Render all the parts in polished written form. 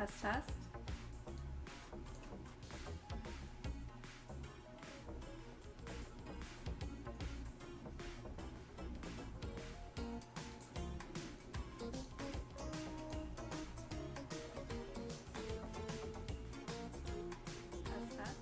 Test, test. Test, test.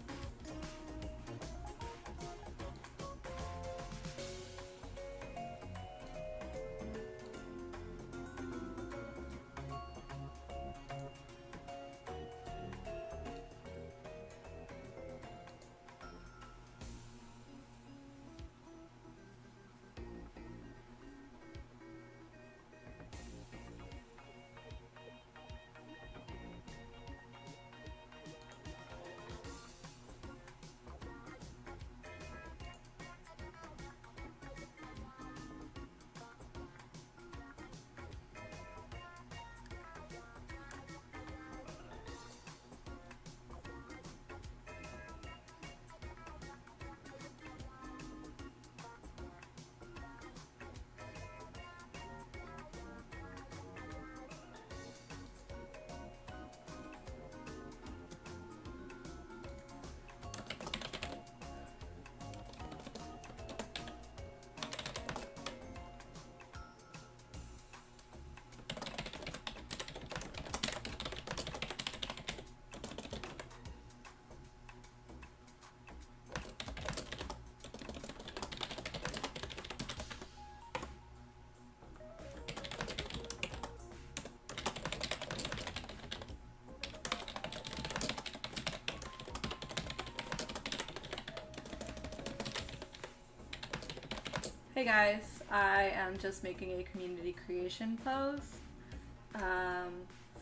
Hey guys, I am just making a community creation pose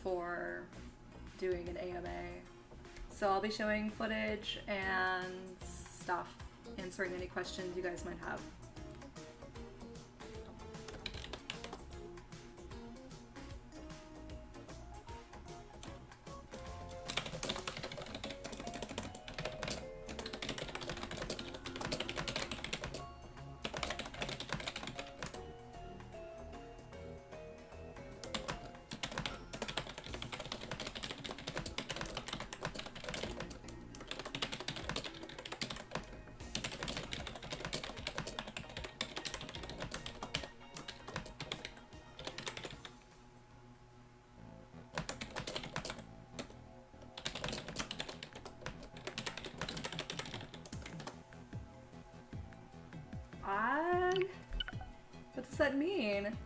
for doing an AMA. So I'll be showing footage and stuff, answering any questions you guys might have. What does that mean?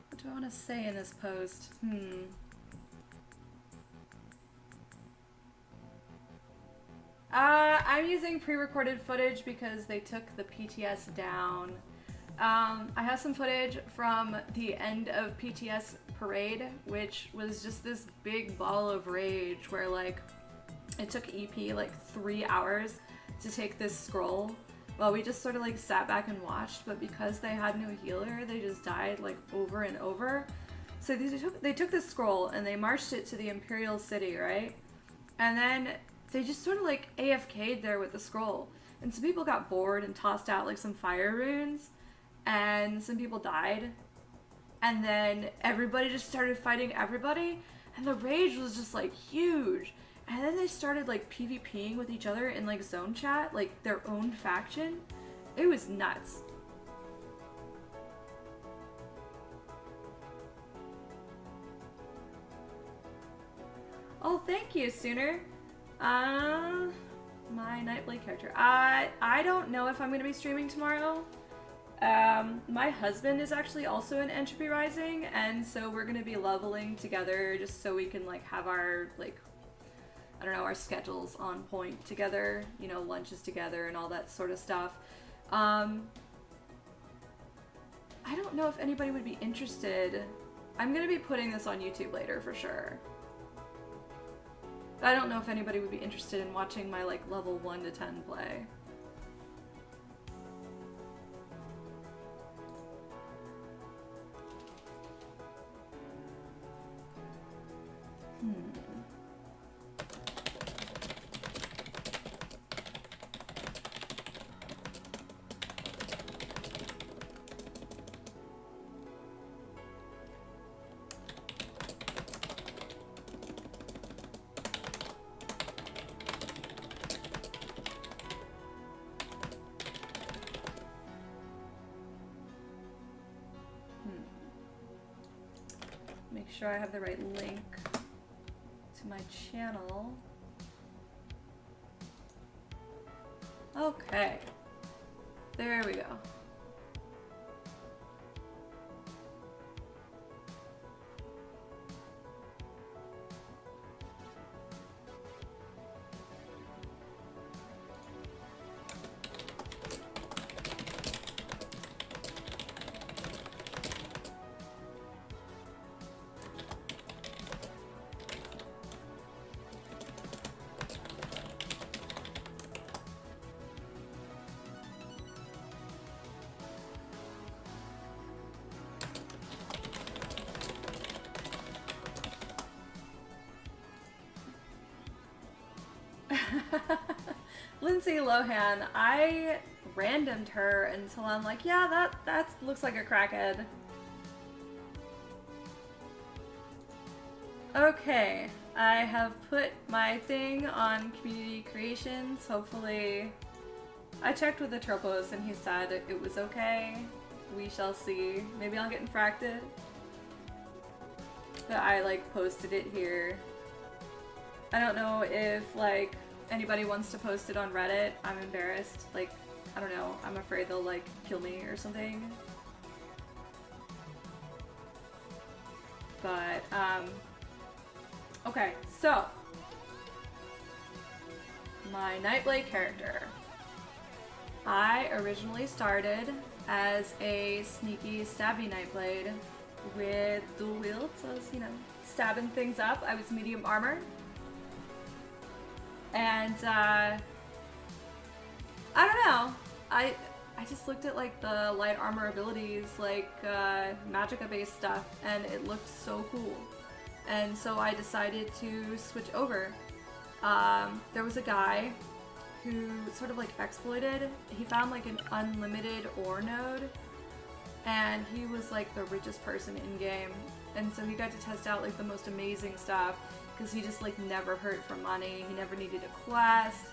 What do I want to say in this post? I'm using pre-recorded footage because they took the PTS down. I have some footage from the end of PTS parade, which was just this big ball of rage where like it took EP like 3 hours to take this scroll. Well, we just sort of like sat back and watched, but because they had no healer, they just died like over and over. So they took this scroll and they marched it to the Imperial City, right? And then they just sort of like AFK'd there with the scroll. And some people got bored and tossed out like some fire runes, and some people died. And then everybody just started fighting everybody, and the rage was just like huge. And then they started like PvPing with each other in like zone chat, like their own faction. It was nuts. Oh, thank you, Sooner. My Nightblade character. I don't know if I'm going to be streaming tomorrow. My husband is actually also in Entropy Rising, and so we're going to be leveling together just so we can like have our like, I don't know, our schedules on point together, you know, lunches together and all that sort of stuff. I don't know if anybody would be interested. I'm going to be putting this on YouTube later for sure. I don't know if anybody would be interested in watching my like level 1 to 10 play. Make sure I have the right link to my channel. Okay. There we go. Lindsay Lohan, I randomed her until I'm like, yeah, that looks like a crackhead. Okay, I have put my thing on community creations. Hopefully, I checked with the Tropos and he said it was okay. We shall see. Maybe I'll get infracted. But I like posted it here. I don't know if like anybody wants to post it on Reddit. I'm embarrassed. Like, I don't know. I'm afraid they'll like kill me or something. But, okay, so my Nightblade character. I originally started as a sneaky, stabby Nightblade with dual wield, so I was, you know, stabbing things up. I was medium armor. And, I don't know. I just looked at, like, the light armor abilities, like, magicka-based stuff, and it looked so cool. And so I decided to switch over. There was a guy who sort of, like, exploited. He found, like, an unlimited ore node, and he was, like, the richest person in-game. And so he got to test out, like, the most amazing stuff. Because he just like never hurt for money, he never needed a quest,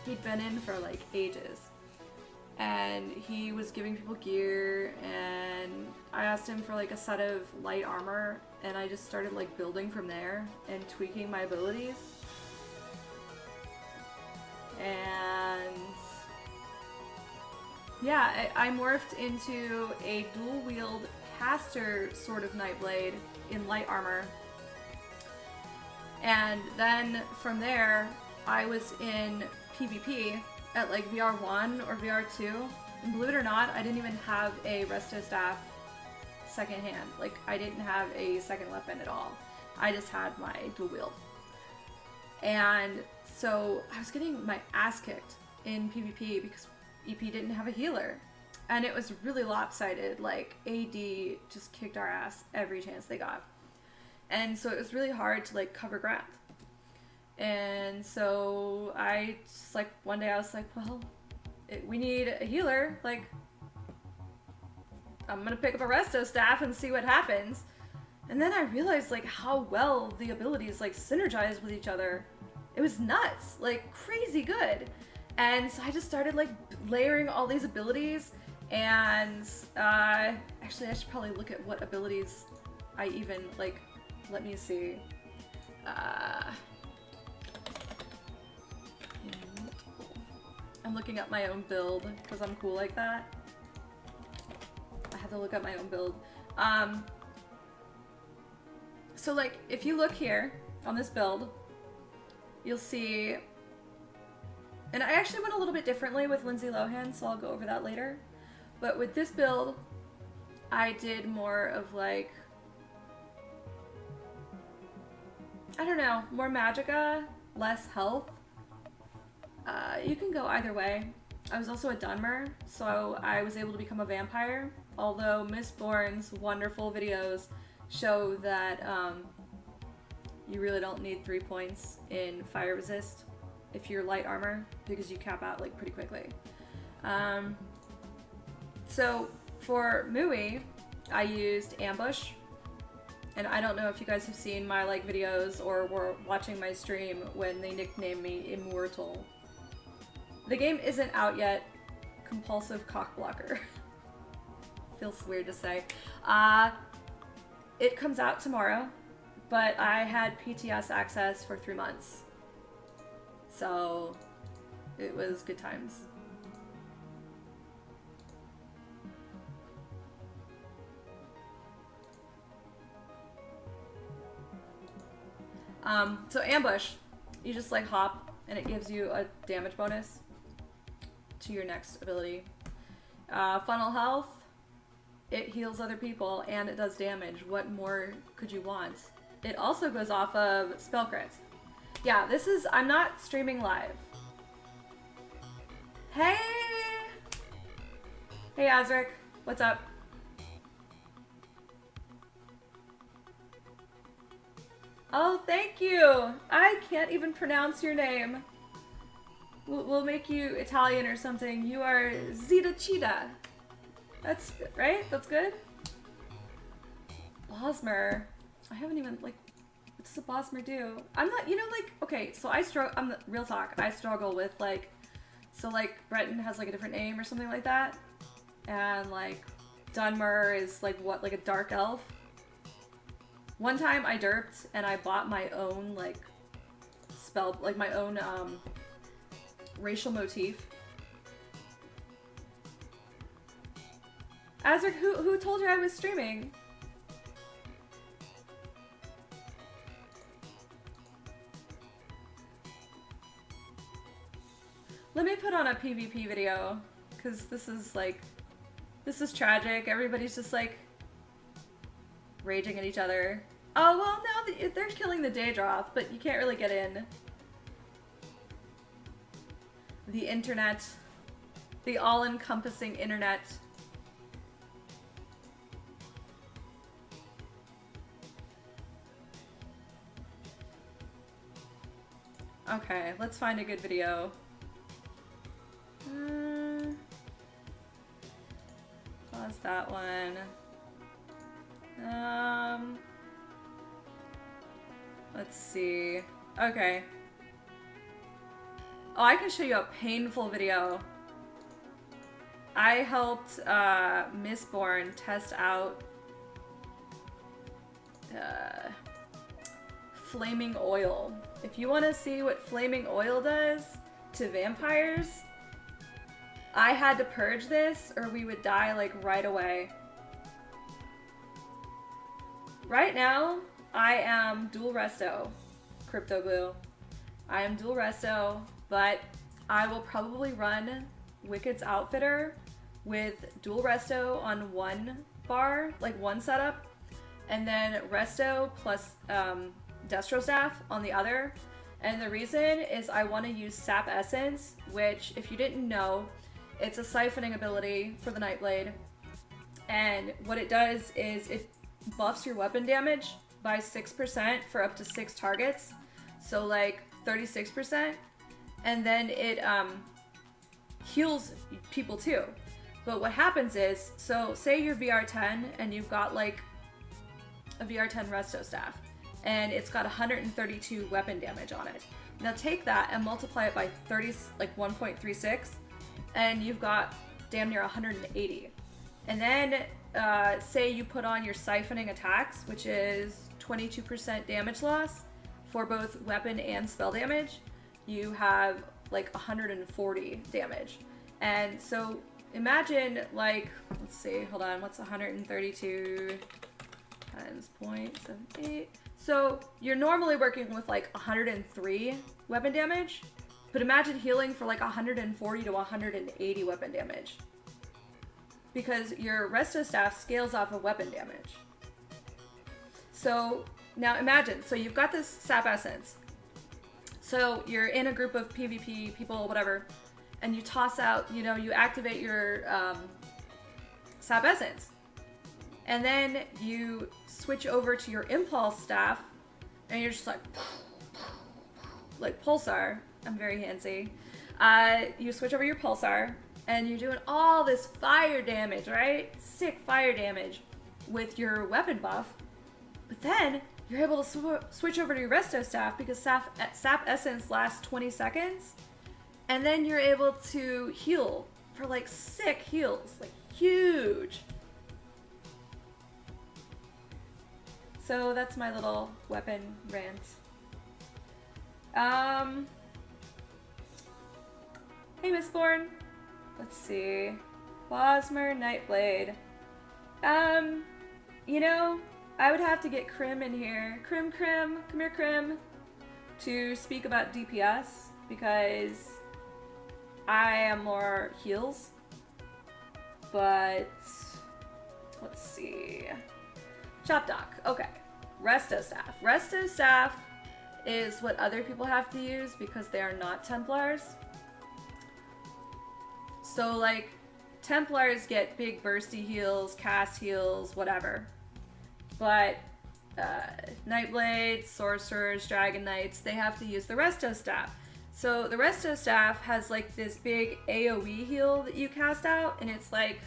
he'd been in for like ages. And he was giving people gear, and I asked him for like a set of light armor, and I just started like building from there and tweaking my abilities. And yeah, I morphed into a dual wield caster sort of Nightblade in light armor. And then from there, I was in PvP at like VR1 or VR2. And believe it or not, I didn't even have a resto staff second hand. Like, I didn't have a second weapon at all. I just had my dual wield. And so I was getting my ass kicked in PvP because EP didn't have a healer. And it was really lopsided. Like, AD just kicked our ass every chance they got. And so it was really hard to like cover ground. And so I just like, one day I was like, well, we need a healer. Like, I'm gonna pick up a resto staff and see what happens. And then I realized like how well the abilities like synergize with each other. It was nuts, like crazy good. And so I just started like layering all these abilities. And actually I should probably look at what abilities I even like. Let me see. I'm looking up my own build because I'm cool like that. I have to look up my own build. So like, if you look here on this build, you'll see, and I actually went a little bit differently with Lindsay Lohan, so I'll go over that later. But with this build, I did more of like, I don't know, more magicka, less health. You can go either way. I was also a Dunmer, so I was able to become a vampire, although Miss Bourne's wonderful videos show that you really don't need 3 points in fire resist if you're light armor, because you cap out like pretty quickly. So for Mui, I used ambush, and I don't know if you guys have seen my like videos or were watching my stream when they nicknamed me Immortal. The game isn't out yet. Compulsive cock blocker. Feels weird to say. It comes out tomorrow, but I had PTS access for 3 months. So it was good times. So ambush, you just like hop and it gives you a damage bonus to your next ability. Funnel health, it heals other people and it does damage. What more could you want? It also goes off of spell crits. Yeah, I'm not streaming live. Hey! Hey Azric, what's up? Oh, thank you! I can't even pronounce your name. We'll make you Italian or something. You are Zeta Cheetah. That's good, right? That's good? Bosmer. I haven't even, like, what does a Bosmer do? I'm not, you know, like, okay, so real talk, I struggle with, like, so, like, Breton has, like, a different name or something like that. And, like, Dunmer is, like, what, like a dark elf? One time I derped and I bought my own, like, spell, like, my own, racial motif. Azric, who told you I was streaming? Let me put on a PvP video, because this is tragic. Everybody's just like raging at each other. Oh, well, no, they're killing the Daedroth, but you can't really get in. The internet. The all-encompassing internet. Okay, let's find a good video. Pause that one. Let's see. Okay. Oh, I can show you a painful video. I helped Mistborn test out flaming oil. If you want to see what flaming oil does to vampires, I had to purge this or we would die like right away. Right now, I am dual resto, Crypto Glue. I am dual resto, but I will probably run Wicked's Outfitter with dual resto on one bar, like one setup, and then resto plus Destro Staff on the other. And the reason is I want to use Sap Essence, which, if you didn't know, it's a siphoning ability for the Nightblade. And what it does is it buffs your weapon damage by 6% for up to 6 targets. So like 36%. And then it heals people too. But what happens is, so say you're VR10 and you've got like a VR10 resto staff. And it's got 132 weapon damage on it. Now take that and multiply it by 1.36, and you've got damn near 180. And then say you put on your siphoning attacks, which is 22% damage loss for both weapon and spell damage. You have like 140 damage. And so imagine like, let's see, hold on, what's 132 times 0.78? So you're normally working with like 103 weapon damage, but imagine healing for like 140 to 180 weapon damage. Because your resto staff scales off of weapon damage. So now imagine, so you've got this Sap Essence. So you're in a group of PvP people, whatever, and you toss out, you know, you activate your Sap Essence. And then you switch over to your Impulse Staff, and you're just like pulsar. I'm very handsy. You switch over your pulsar, and you're doing all this fire damage, right? Sick fire damage with your weapon buff. But then you're able to switch over to your resto staff because sap essence lasts 20 seconds. And then you're able to heal for like sick heals, like huge. So that's my little weapon rant. Hey, Mistborn. Let's see. Bosmer Nightblade. You know, I would have to get Krim in here. Krim, come here, Krim, to speak about DPS because I am more heals. But let's see. Chop Doc. Okay. Resto Staff. Resto Staff is what other people have to use because they are not Templars. So, like, Templars get big bursty heals, cast heals, whatever. But Nightblades, Sorcerers, Dragon Knights, they have to use the Resto Staff. So the Resto Staff has like this big AoE heal that you cast out, and it's like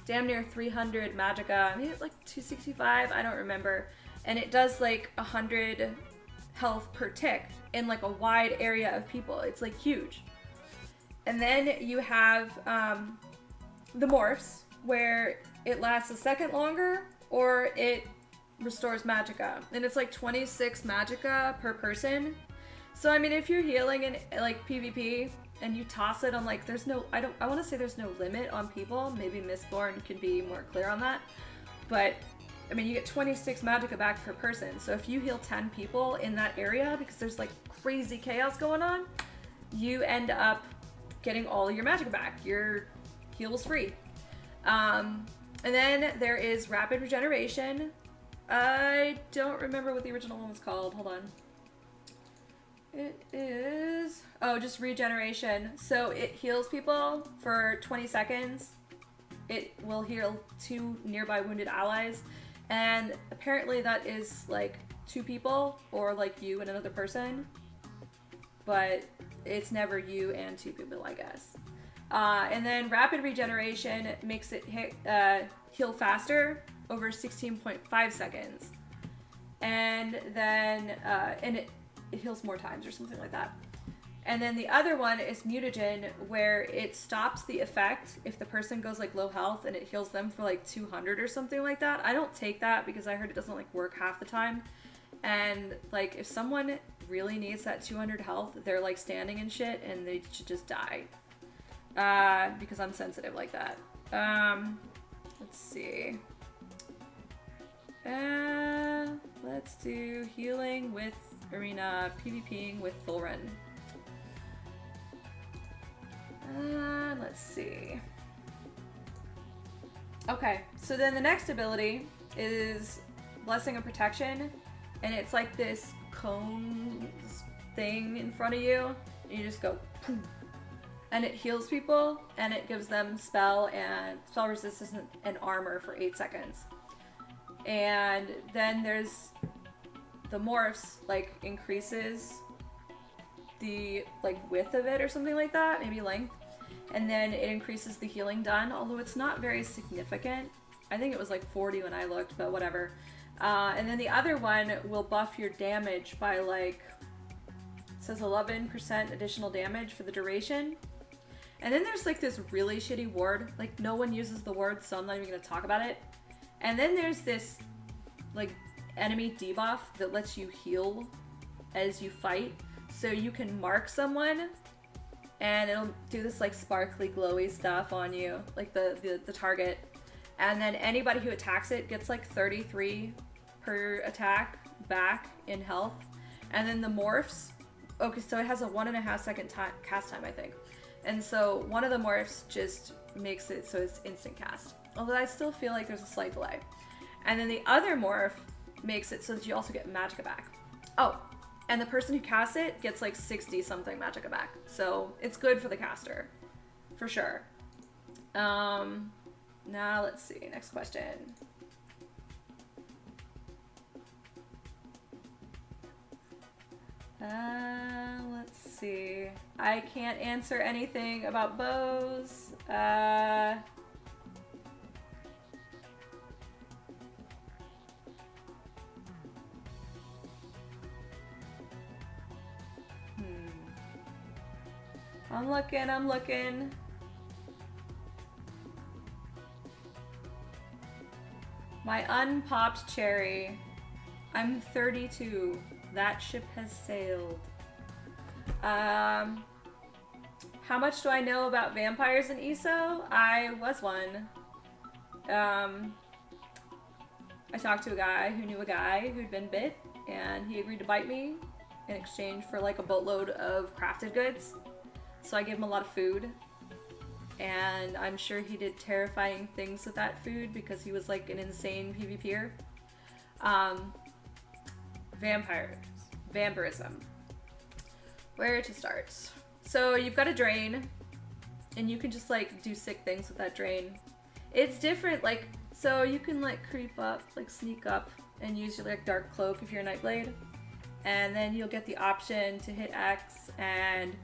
damn near 300 magicka. I mean, it's like 265, I don't remember. And it does like 100 health per tick in like a wide area of people. It's like huge. And then you have the morphs, where it lasts a second longer, or it restores magicka. And it's like 26 magicka per person. So I mean, if you're healing in like PvP and you toss it on like, there's no, I want to say there's no limit on people. Maybe Mistborn can be more clear on that. But I mean, you get 26 magicka back per person. So if you heal 10 people in that area, because there's like crazy chaos going on, you end up getting all of your magicka back. Your heal was free. And then there is rapid regeneration. I don't remember what the original one was called. Hold on. It is, oh, just regeneration. So it heals people for 20 seconds. It will heal 2 nearby wounded allies. And apparently that is like 2 people, or like you and another person. But it's never you and 2 people, I guess. And then rapid regeneration makes it heal faster, over 16.5 seconds. And then, it heals more times or something like that. And then the other one is mutagen, where it stops the effect if the person goes like low health, and it heals them for like 200 or something like that. I don't take that because I heard it doesn't like work half the time. And like if someone really needs that 200 health, they're like standing and shit, and they should just die. Because I'm sensitive like that. Let's see. Let's do healing with Arena, PvPing with full run. Let's see. Okay, so then the next ability is Blessing of Protection, and it's like this cone thing in front of you. You just go, boom, and it heals people, and it gives them spell resistance and armor for 8 seconds. And then there's the morphs, like increases the like width of it or something like that, maybe length, and then it increases the healing done, although it's not very significant. I think it was like 40 when I looked, but whatever. And then the other one will buff your damage by like, it says 11% additional damage for the duration. And then there's like this really shitty ward, like no one uses the ward, so I'm not even gonna talk about it. And then there's this like enemy debuff that lets you heal as you fight. So you can mark someone and it'll do this like sparkly glowy stuff on you, like the target. And then anybody who attacks it gets like 33 per attack back in health. And then the morphs, okay, so it has a 1.5 second cast time, I think. And so one of the morphs just makes it so it's instant cast. Although I still feel like there's a slight delay. And then the other morph makes it so that you also get magicka back. Oh, and the person who casts it gets like 60 something magicka back. So it's good for the caster, for sure. Now let's see, next question. Let's see. I can't answer anything about bows. I'm looking. My unpopped cherry. I'm 32. That ship has sailed. How much do I know about vampires in ESO? I was one. I talked to a guy who knew a guy who'd been bit, and he agreed to bite me in exchange for like a boatload of crafted goods. So I gave him a lot of food, and I'm sure he did terrifying things with that food because he was like an insane PvPer. Vampirism. Where to start? So you've got a drain, and you can just like do sick things with that drain. It's different, like, so you can like creep up, like sneak up, and use your like dark cloak if you're a Nightblade, and then you'll get the option to hit X and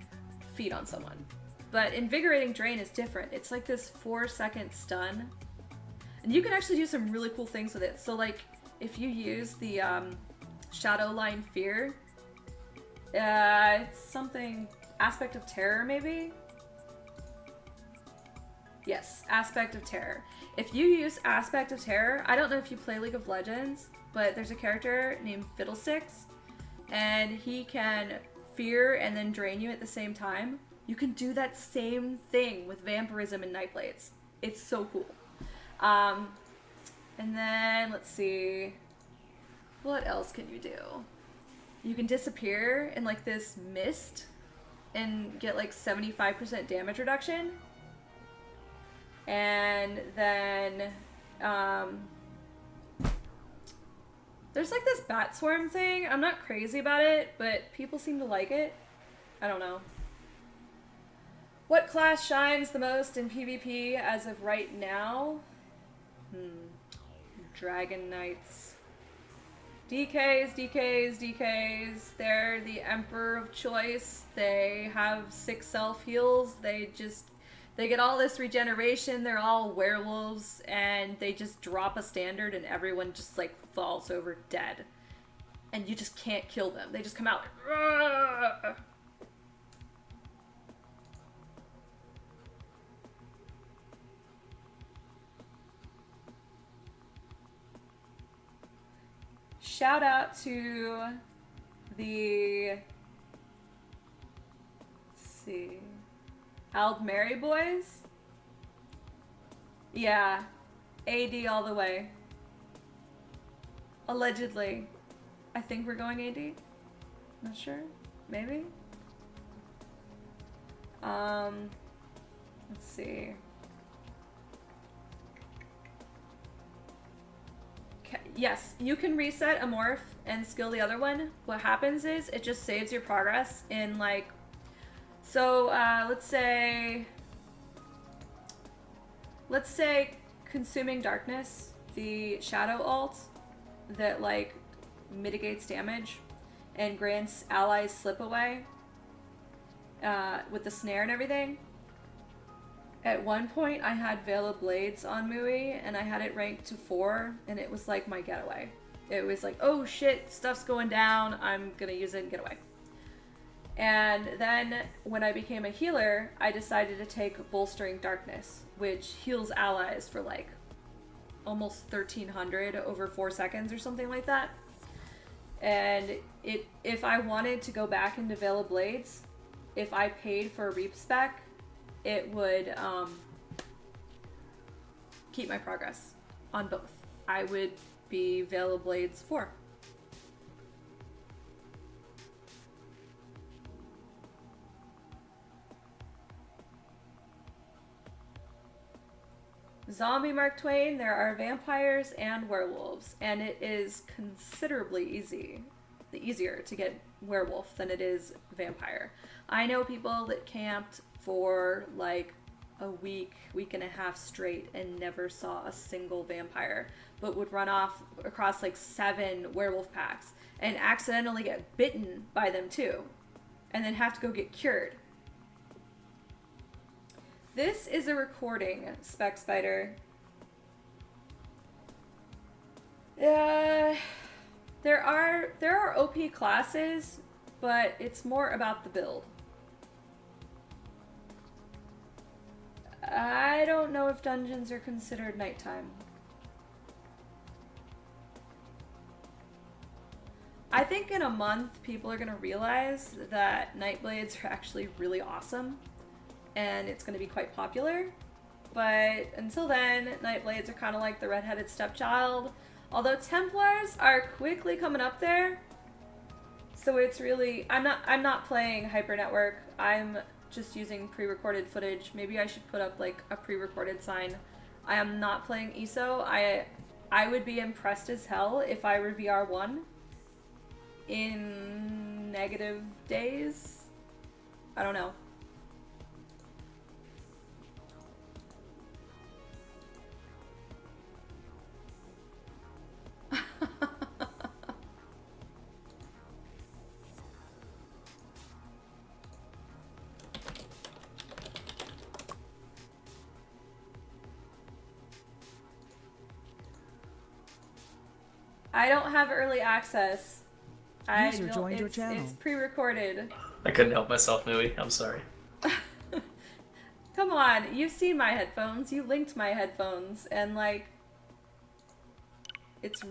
feed on someone. But Invigorating Drain is different. It's like this 4-second stun, and you can actually do some really cool things with it. So like if you use the Shadow Line Fear, it's something Aspect of Terror maybe? Yes, Aspect of Terror. If you use Aspect of Terror, I don't know if you play League of Legends, but there's a character named Fiddlesticks, and he can fear and then drain you at the same time. You can do that same thing with vampirism and Nightblades. It's so cool. And then, let's see. What else can you do? You can disappear in like this mist and get like 75% damage reduction. And then, there's like this bat swarm thing. I'm not crazy about it, but people seem to like it. I don't know. What class shines the most in PvP as of right now? Dragon Knights. DKs. They're the emperor of choice. They have 6 self-heals. They get all this regeneration. They're all werewolves, and they just drop a standard and everyone just like falls over dead. And you just can't kill them. They just come out like, "Rah!" Shout out to the, let's see, Aldmeri boys? Yeah, AD all the way. Allegedly. I think we're going AD. Not sure. Maybe? Let's see. Yes, you can reset a morph and skill the other one. What happens is it just saves your progress in like, so let's say Consuming Darkness, the shadow ult that like mitigates damage and grants allies slip away with the snare and everything. At one point, I had Veil of Blades on Mui, and I had it ranked to 4, and it was like my getaway. It was like, oh shit, stuff's going down, I'm gonna use it and get away. And then, when I became a healer, I decided to take Bolstering Darkness, which heals allies for like almost 1300 over 4 seconds or something like that. And if I wanted to go back into Veil of Blades, if I paid for a Reap spec, it would keep my progress on both. I would be Veil of Blades 4. Zombie Mark Twain, there are vampires and werewolves, and it is considerably easier to get werewolf than it is vampire. I know people that camped for like a week and a half straight and never saw a single vampire, but would run off across like 7 werewolf packs and accidentally get bitten by them too, and then have to go get cured. This is a recording, Spec Spider. There are OP classes, but it's more about the build. I don't know if dungeons are considered nighttime. I think in a month, people are going to realize that Nightblades are actually really awesome, and it's going to be quite popular. But until then, Nightblades are kind of like the redheaded stepchild, although Templars are quickly coming up there. So it's really, I'm not playing Hyper Network. I'm just using pre-recorded footage. Maybe I should put up like a pre-recorded sign. I am not playing ESO. I would be impressed as hell if I were VR1 in negative days. I don't know. I don't have early access. User joined your channel. It's pre-recorded. I couldn't help myself, Nui. I'm sorry. Come on, you've seen my headphones. You linked my headphones, and like, it's.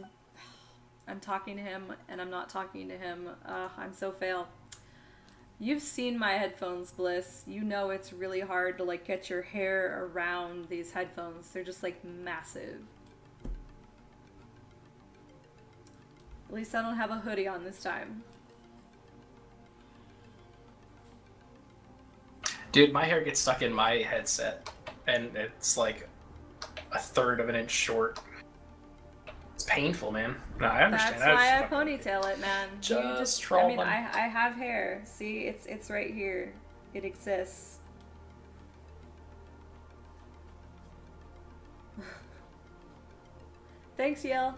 I'm talking to him, and I'm not talking to him. I'm so fail. You've seen my headphones, Bliss. You know it's really hard to like get your hair around these headphones. They're just like massive. At least I don't have a hoodie on this time. Dude, my hair gets stuck in my headset, and it's like a third of an inch short. It's painful, man. No, I understand. That's why I ponytail it, man. Just troll I mean, them. I have hair. See, it's right here. It exists. Thanks, Yale.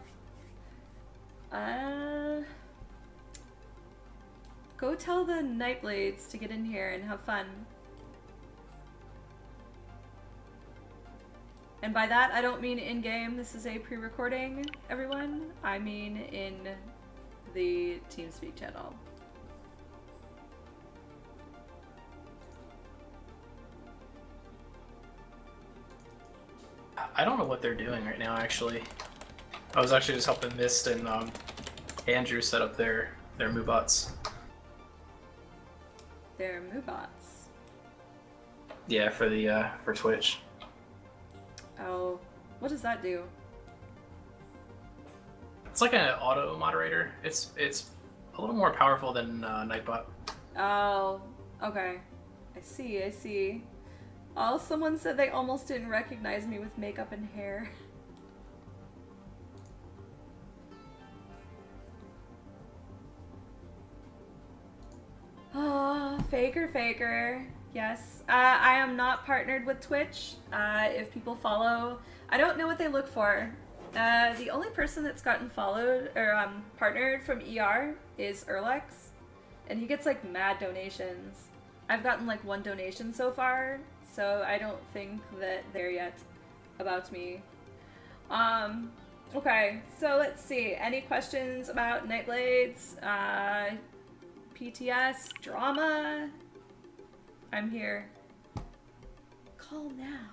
Go tell the Nightblades to get in here and have fun. And by that, I don't mean in-game. This is a pre-recording, everyone. I mean in the TeamSpeak channel. I don't know what they're doing right now, actually. I was actually just helping Mist and Andrew set up their Moobots. Their Moobots? Yeah, for the for Twitch. Oh, what does that do? It's like an auto moderator. It's a little more powerful than Nightbot. Oh, okay. I see. Oh, someone said they almost didn't recognize me with makeup and hair. Oh, faker. Yes. I am not partnered with Twitch. If people follow, I don't know what they look for. The only person that's gotten followed or partnered from ER is Erlex, and he gets like mad donations. I've gotten like 1 donation so far, so I don't think that they're yet about me. Okay, so let's see. Any questions about Nightblades? PTS? Drama? I'm here. Call now.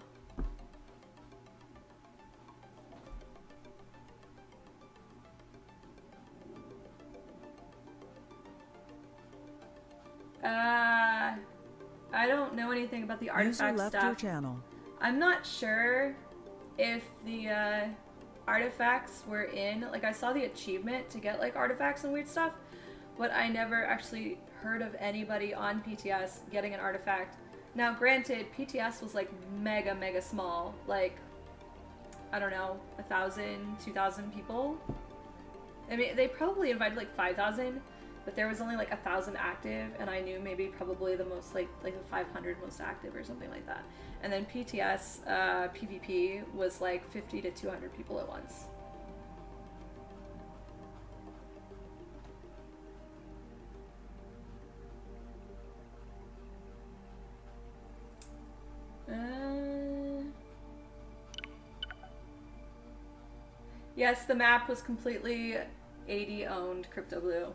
I don't know anything about the artifact User left stuff. your channel. I'm not sure if the artifacts were in, like I saw the achievement to get like artifacts and weird stuff, but I never actually heard of anybody on PTS getting an artifact. Now granted, PTS was like mega small, like, I don't know, 1,000, 2,000 people. I mean, they probably invited like 5,000, but there was only like 1,000 active, and I knew maybe probably the most like the 500 most active or something like that. And then PTS PvP was like 50 to 200 people at once. Yes, the map was completely AD owned Crypto Blue.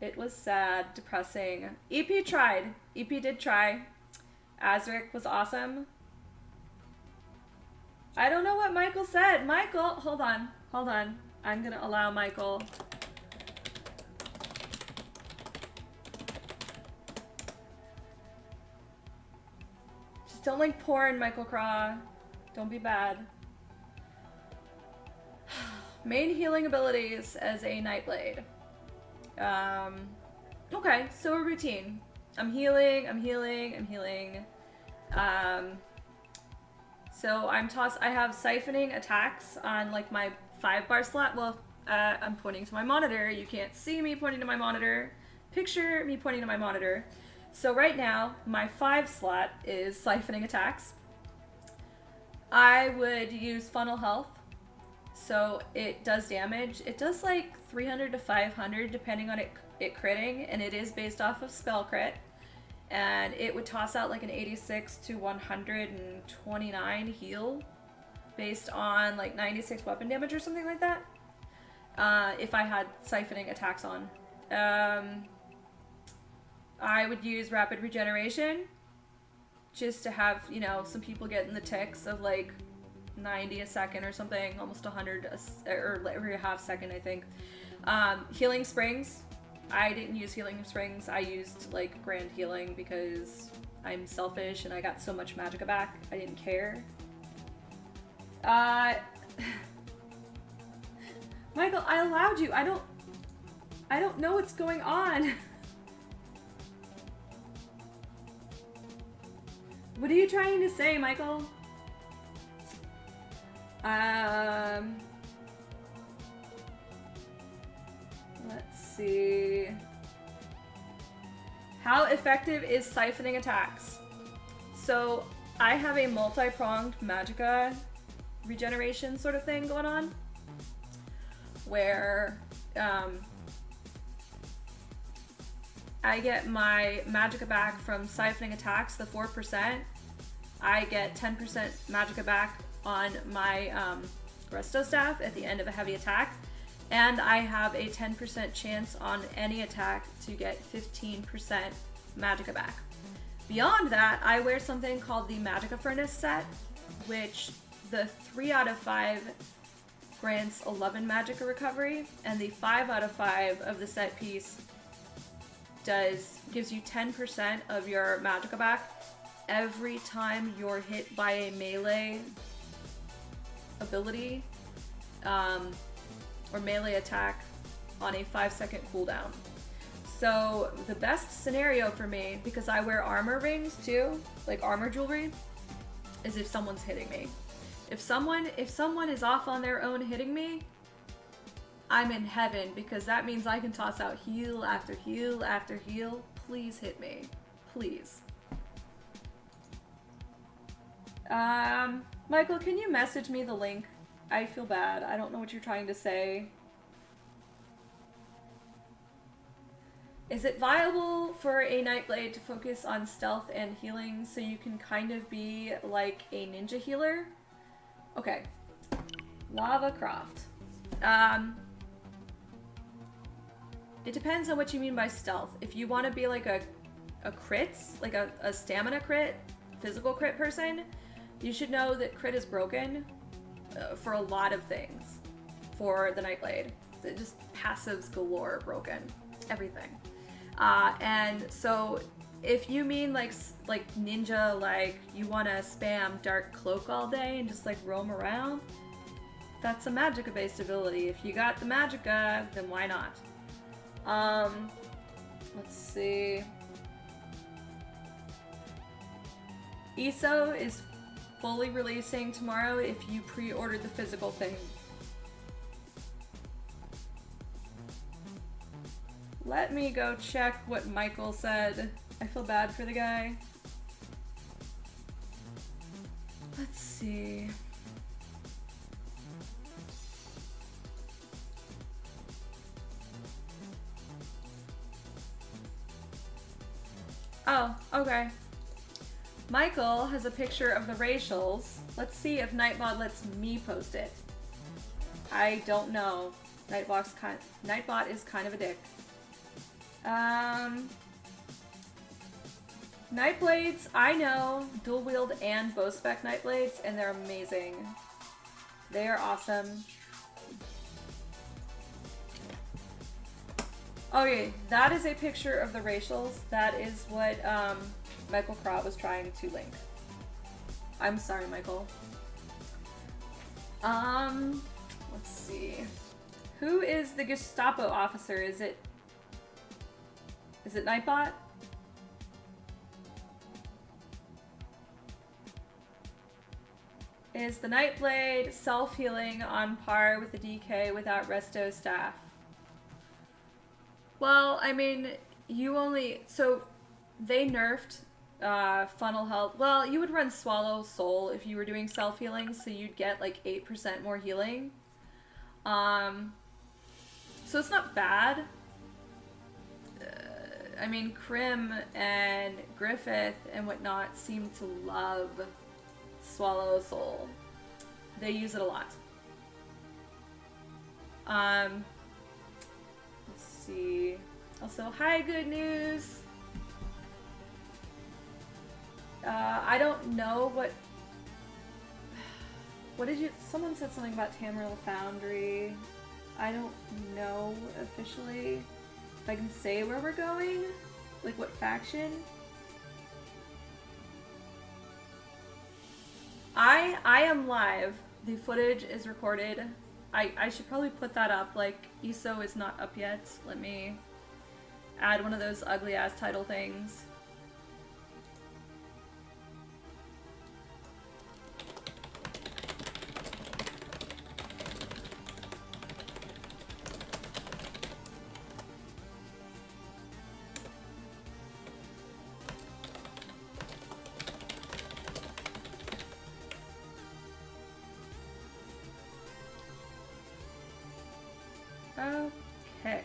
It was sad, depressing. EP tried. EP did try. Azric was awesome. I don't know what Michael said. Michael, hold on. Hold on. I'm gonna allow Michael. Just don't like porn, Michael Craw. Don't be bad. Main healing abilities as a Nightblade. Okay, so a routine. I'm healing. So I have siphoning attacks on like my 5-bar slot. Well, I'm pointing to my monitor. You can't see me pointing to my monitor. Picture me pointing to my monitor. So right now, my 5 slot is siphoning attacks. I would use funnel health. So it does damage. It does like 300 to 500 depending on it critting, and it is based off of spell crit. And it would toss out like an 86 to 129 heal based on like 96 weapon damage or something like that. If I had siphoning attacks on. I would use rapid regeneration just to have, you know, some people getting the ticks of like 90 a second or something, almost 100 or every half second, I think. Healing springs. I didn't use healing springs. I used like grand healing because I'm selfish and I got so much magicka back. I didn't care. Michael, I allowed you. I don't know what's going on. What are you trying to say, Michael? Let's see. How effective is siphoning attacks? So I have a multi-pronged magicka regeneration sort of thing going on, where I get my magicka back from siphoning attacks, the 4%. I get 10% magicka back on my resto staff at the end of a heavy attack, and I have a 10% chance on any attack to get 15% magicka back. Beyond that, I wear something called the Magicka Furnace set, which the 3 out of 5 grants 11 magicka recovery, and the 5 out of 5 of the set piece gives you 10% of your magicka back every time you're hit by a melee ability or melee attack on a 5-second cooldown. So the best scenario for me, because I wear armor rings too, like armor jewelry, is if someone's hitting me. If someone is off on their own hitting me, I'm in heaven, because that means I can toss out heal after heal after heal. Please hit me. Please. Michael, can you message me the link? I feel bad. I don't know what you're trying to say. Is it viable for a Nightblade to focus on stealth and healing so you can kind of be like a ninja healer? Okay. Lava Croft. It depends on what you mean by stealth. If you want to be like a crit, like a stamina crit, physical crit person, you should know that crit is broken for a lot of things for the Nightblade. It just passives galore broken. Everything. And so if you mean like ninja, like you want to spam Dark Cloak all day and just like roam around, that's a magicka based ability. If you got the magicka, then why not? Let's see. ESO is fully releasing tomorrow if you pre-ordered the physical thing. Let me go check what Michael said. I feel bad for the guy. Let's see. Oh, okay. Michael has a picture of the racials. Let's see if Nightbot lets me post it. I don't know. Nightbot is kind of a dick. Nightblades, I know dual wield and bow spec Nightblades, and they're amazing. They are awesome. Okay, that is a picture of the racials. That is what Michael Crott was trying to link. I'm sorry, Michael. Let's see. Who is the Gestapo officer? Is it Nightbot? Is the Nightblade self-healing on par with the DK without resto staff? Well, I mean, so they nerfed funnel health. Well, you would run Swallow Soul if you were doing self-healing, so you'd get like 8% more healing. So it's not bad. I mean, Krim and Griffith and whatnot seem to love Swallow Soul. They use it a lot. Let's see. Also, hi, good news. I don't know what did you, someone said something about Tamriel Foundry. I don't know officially if I can say where we're going, like what faction. I am live. The footage is recorded. I should probably put that up. Like, ESO is not up yet. Let me add one of those ugly ass title things. Okay.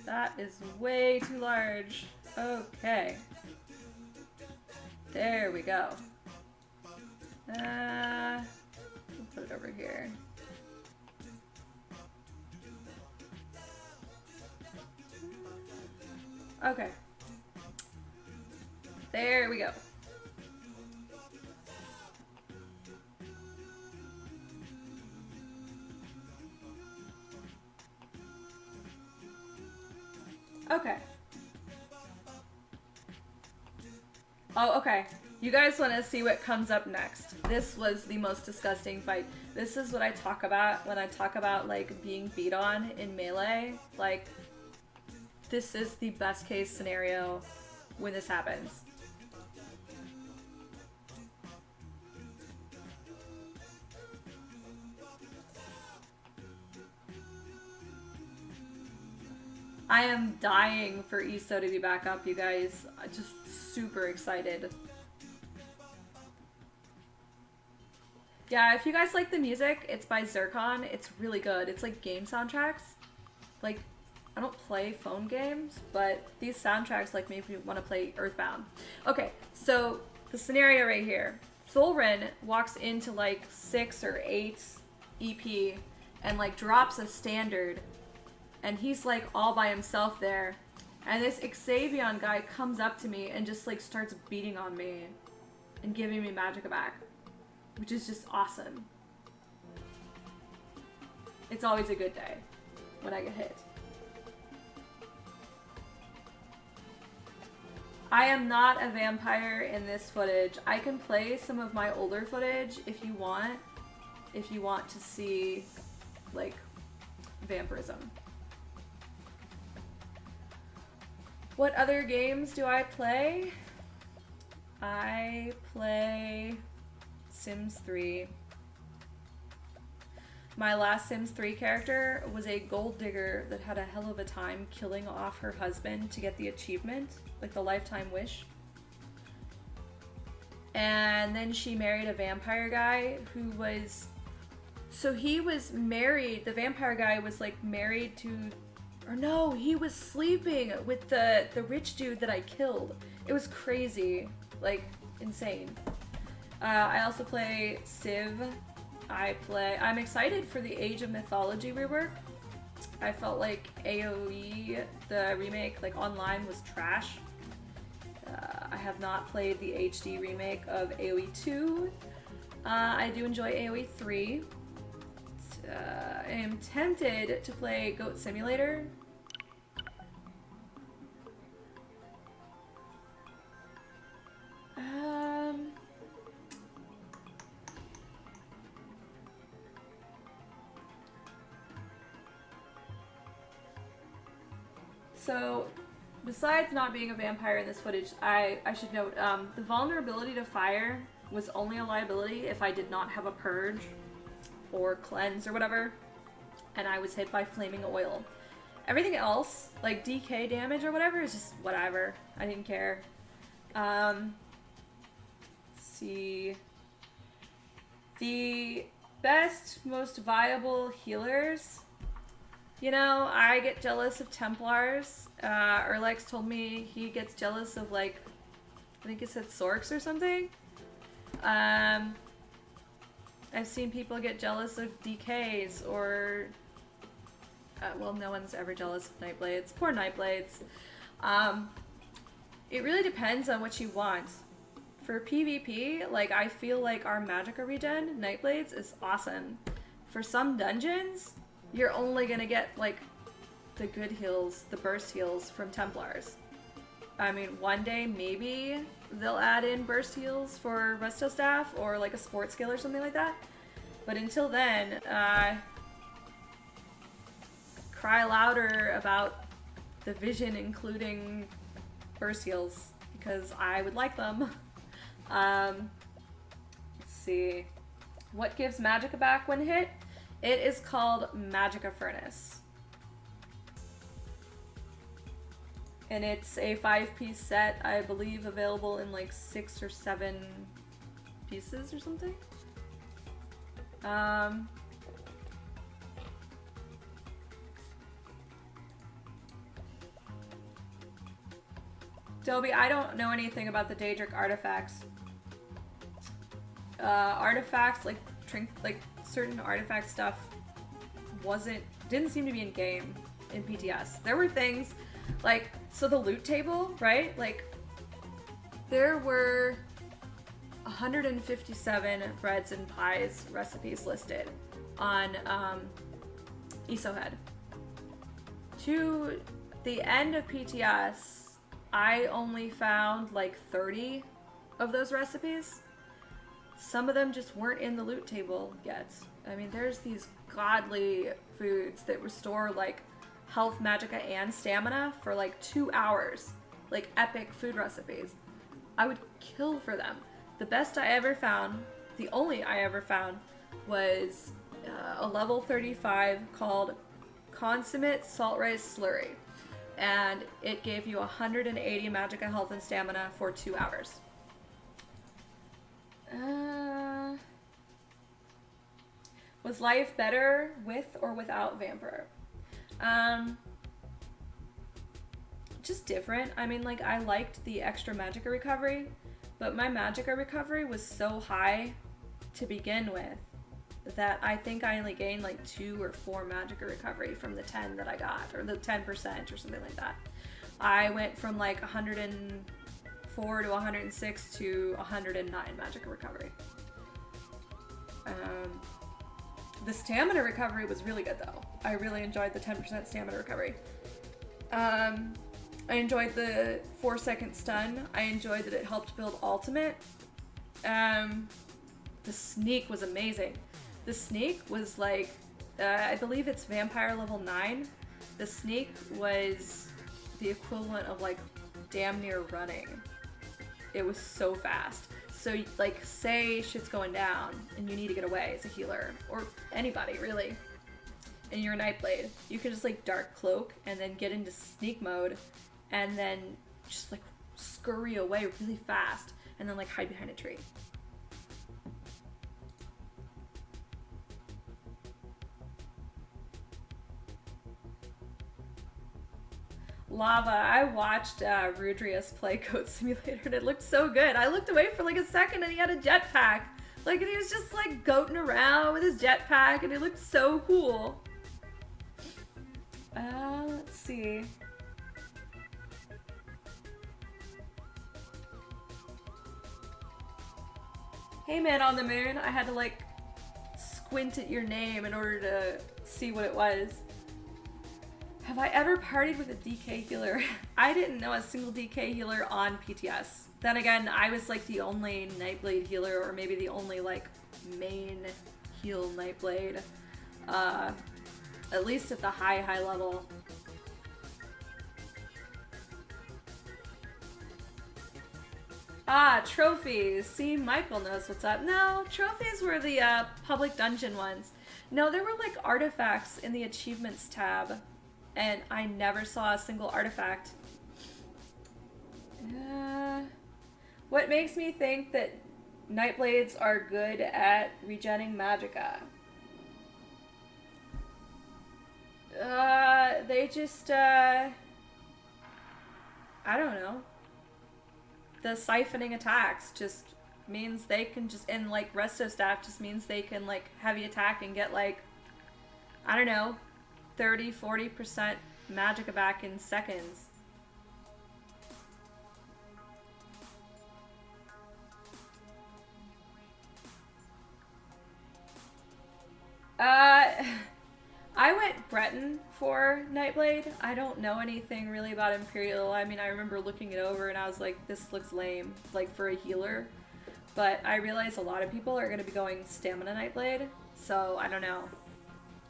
That is way too large. Okay. There we go. We'll put it over here. Okay. There we go. Okay. Oh, okay. You guys want to see what comes up next. This was the most disgusting fight. This is what I talk about when I talk about, like, being beat on in Melee. Like, this is the best case scenario when this happens. I am dying for ESO to be back up, you guys. Just super excited. Yeah, if you guys like the music, it's by Zircon. It's really good. It's like game soundtracks. Like, I don't play phone games, but these soundtracks like make me want to play Earthbound. Okay, so the scenario right here. Thulren walks into like 6 or 8 EP and like drops a standard. And he's like all by himself there. And this Xavion guy comes up to me and just like starts beating on me and giving me magic back. Which is just awesome. It's always a good day when I get hit. I am not a vampire in this footage. I can play some of my older footage if you want. If you want to see, like, vampirism. What other games do I play? I play Sims 3. My last Sims 3 character was a gold digger that had a hell of a time killing off her husband to get the achievement, like the lifetime wish. And then she married a vampire guy who was... So he was married, the vampire guy was like married to Or no, he was sleeping with the rich dude that I killed. It was crazy. Like, insane. I also play Civ. I'm excited for the Age of Mythology rework. I felt like AoE, the remake, like online, was trash. I have not played the HD remake of AoE 2. I do enjoy AoE 3. I am tempted to play Goat Simulator. So, besides not being a vampire in this footage, I should note, the vulnerability to fire was only a liability if I did not have a purge or cleanse or whatever, and I was hit by flaming oil. Everything else, like DK damage or whatever, is just whatever. I didn't care. Let's see. The best, most viable healers. You know, I get jealous of Templars. Erlex told me he gets jealous of, like, I think he said Sorks or something. I've seen people get jealous of DKs or... well, no one's ever jealous of Nightblades. Poor Nightblades. It really depends on what you want. For PvP, like, I feel like our Magicka regen, Nightblades, is awesome. For some dungeons, you're only gonna get, like, the good heals, the burst heals from Templars. I mean, one day, maybe they'll add in burst heals for Resto Staff or, like, a sports skill or something like that. But until then, cry louder about the vision including burst heals, because I would like them. Let's see. What gives Magicka back when hit? It is called Magicka Furnace. And it's a 5-piece set, I believe, available in like 6 or 7 pieces or something. Dobie, I don't know anything about the Daedric artifacts. Artifacts, like certain artifact stuff didn't seem to be in game in PTS. There were things like, so the loot table, right? Like, there were 157 breads and pies recipes listed on ESO Head. To the end of PTS, I only found like 30 of those recipes. Some of them just weren't in the loot table yet. I mean, there's these godly foods that restore like health, magicka, and stamina for like 2 hours. Like epic food recipes. I would kill for them. The best I ever found, the only I ever found, was a level 35 called Consummate Salt Rice Slurry. And it gave you 180 magicka health and stamina for 2 hours. Was life better with or without Vampire? Just different. I mean, like, I liked the extra magicka recovery, but my magicka recovery was so high to begin with that I think I only gained like 2 or 4 magicka recovery from the 10 that I got, or the 10% or something like that. I went from like 104 to 106 to 109 magicka recovery. The stamina recovery was really good though. I really enjoyed the 10% stamina recovery. I enjoyed the 4-second stun. I enjoyed that it helped build ultimate. The sneak was amazing. The sneak was like, I believe it's vampire level 9. The sneak was the equivalent of like damn near running. It was so fast. So like, say shit's going down and you need to get away as a healer, or anybody really, and you're a Nightblade, you can just like dark cloak and then get into sneak mode and then just like scurry away really fast and then like hide behind a tree. Lava. I watched Rudrius play Goat Simulator and it looked so good. I looked away for like a second and he had a jetpack. Like, and he was just like goating around with his jetpack and it looked so cool. Let's see. Hey Man on the Moon, I had to like squint at your name in order to see what it was. Have I ever partied with a DK healer? I didn't know a single DK healer on PTS. Then again, I was like the only Nightblade healer, or maybe the only like main heal Nightblade. At least at the high level. Ah, trophies. See, Michael knows what's up. No, trophies were the public dungeon ones. No, there were like artifacts in the achievements tab, and I never saw a single artifact. What makes me think that Nightblades are good at regenning magicka? They just, I don't know. The siphoning attacks just means they can just, and like resto staff just means they can like heavy attack and get like, I don't know, 30-40% magicka back in seconds. I went Breton for Nightblade. I don't know anything really about Imperial. I mean, I remember looking it over and I was like, this looks lame, like for a healer. But I realize a lot of people are going to be going Stamina Nightblade, so I don't know.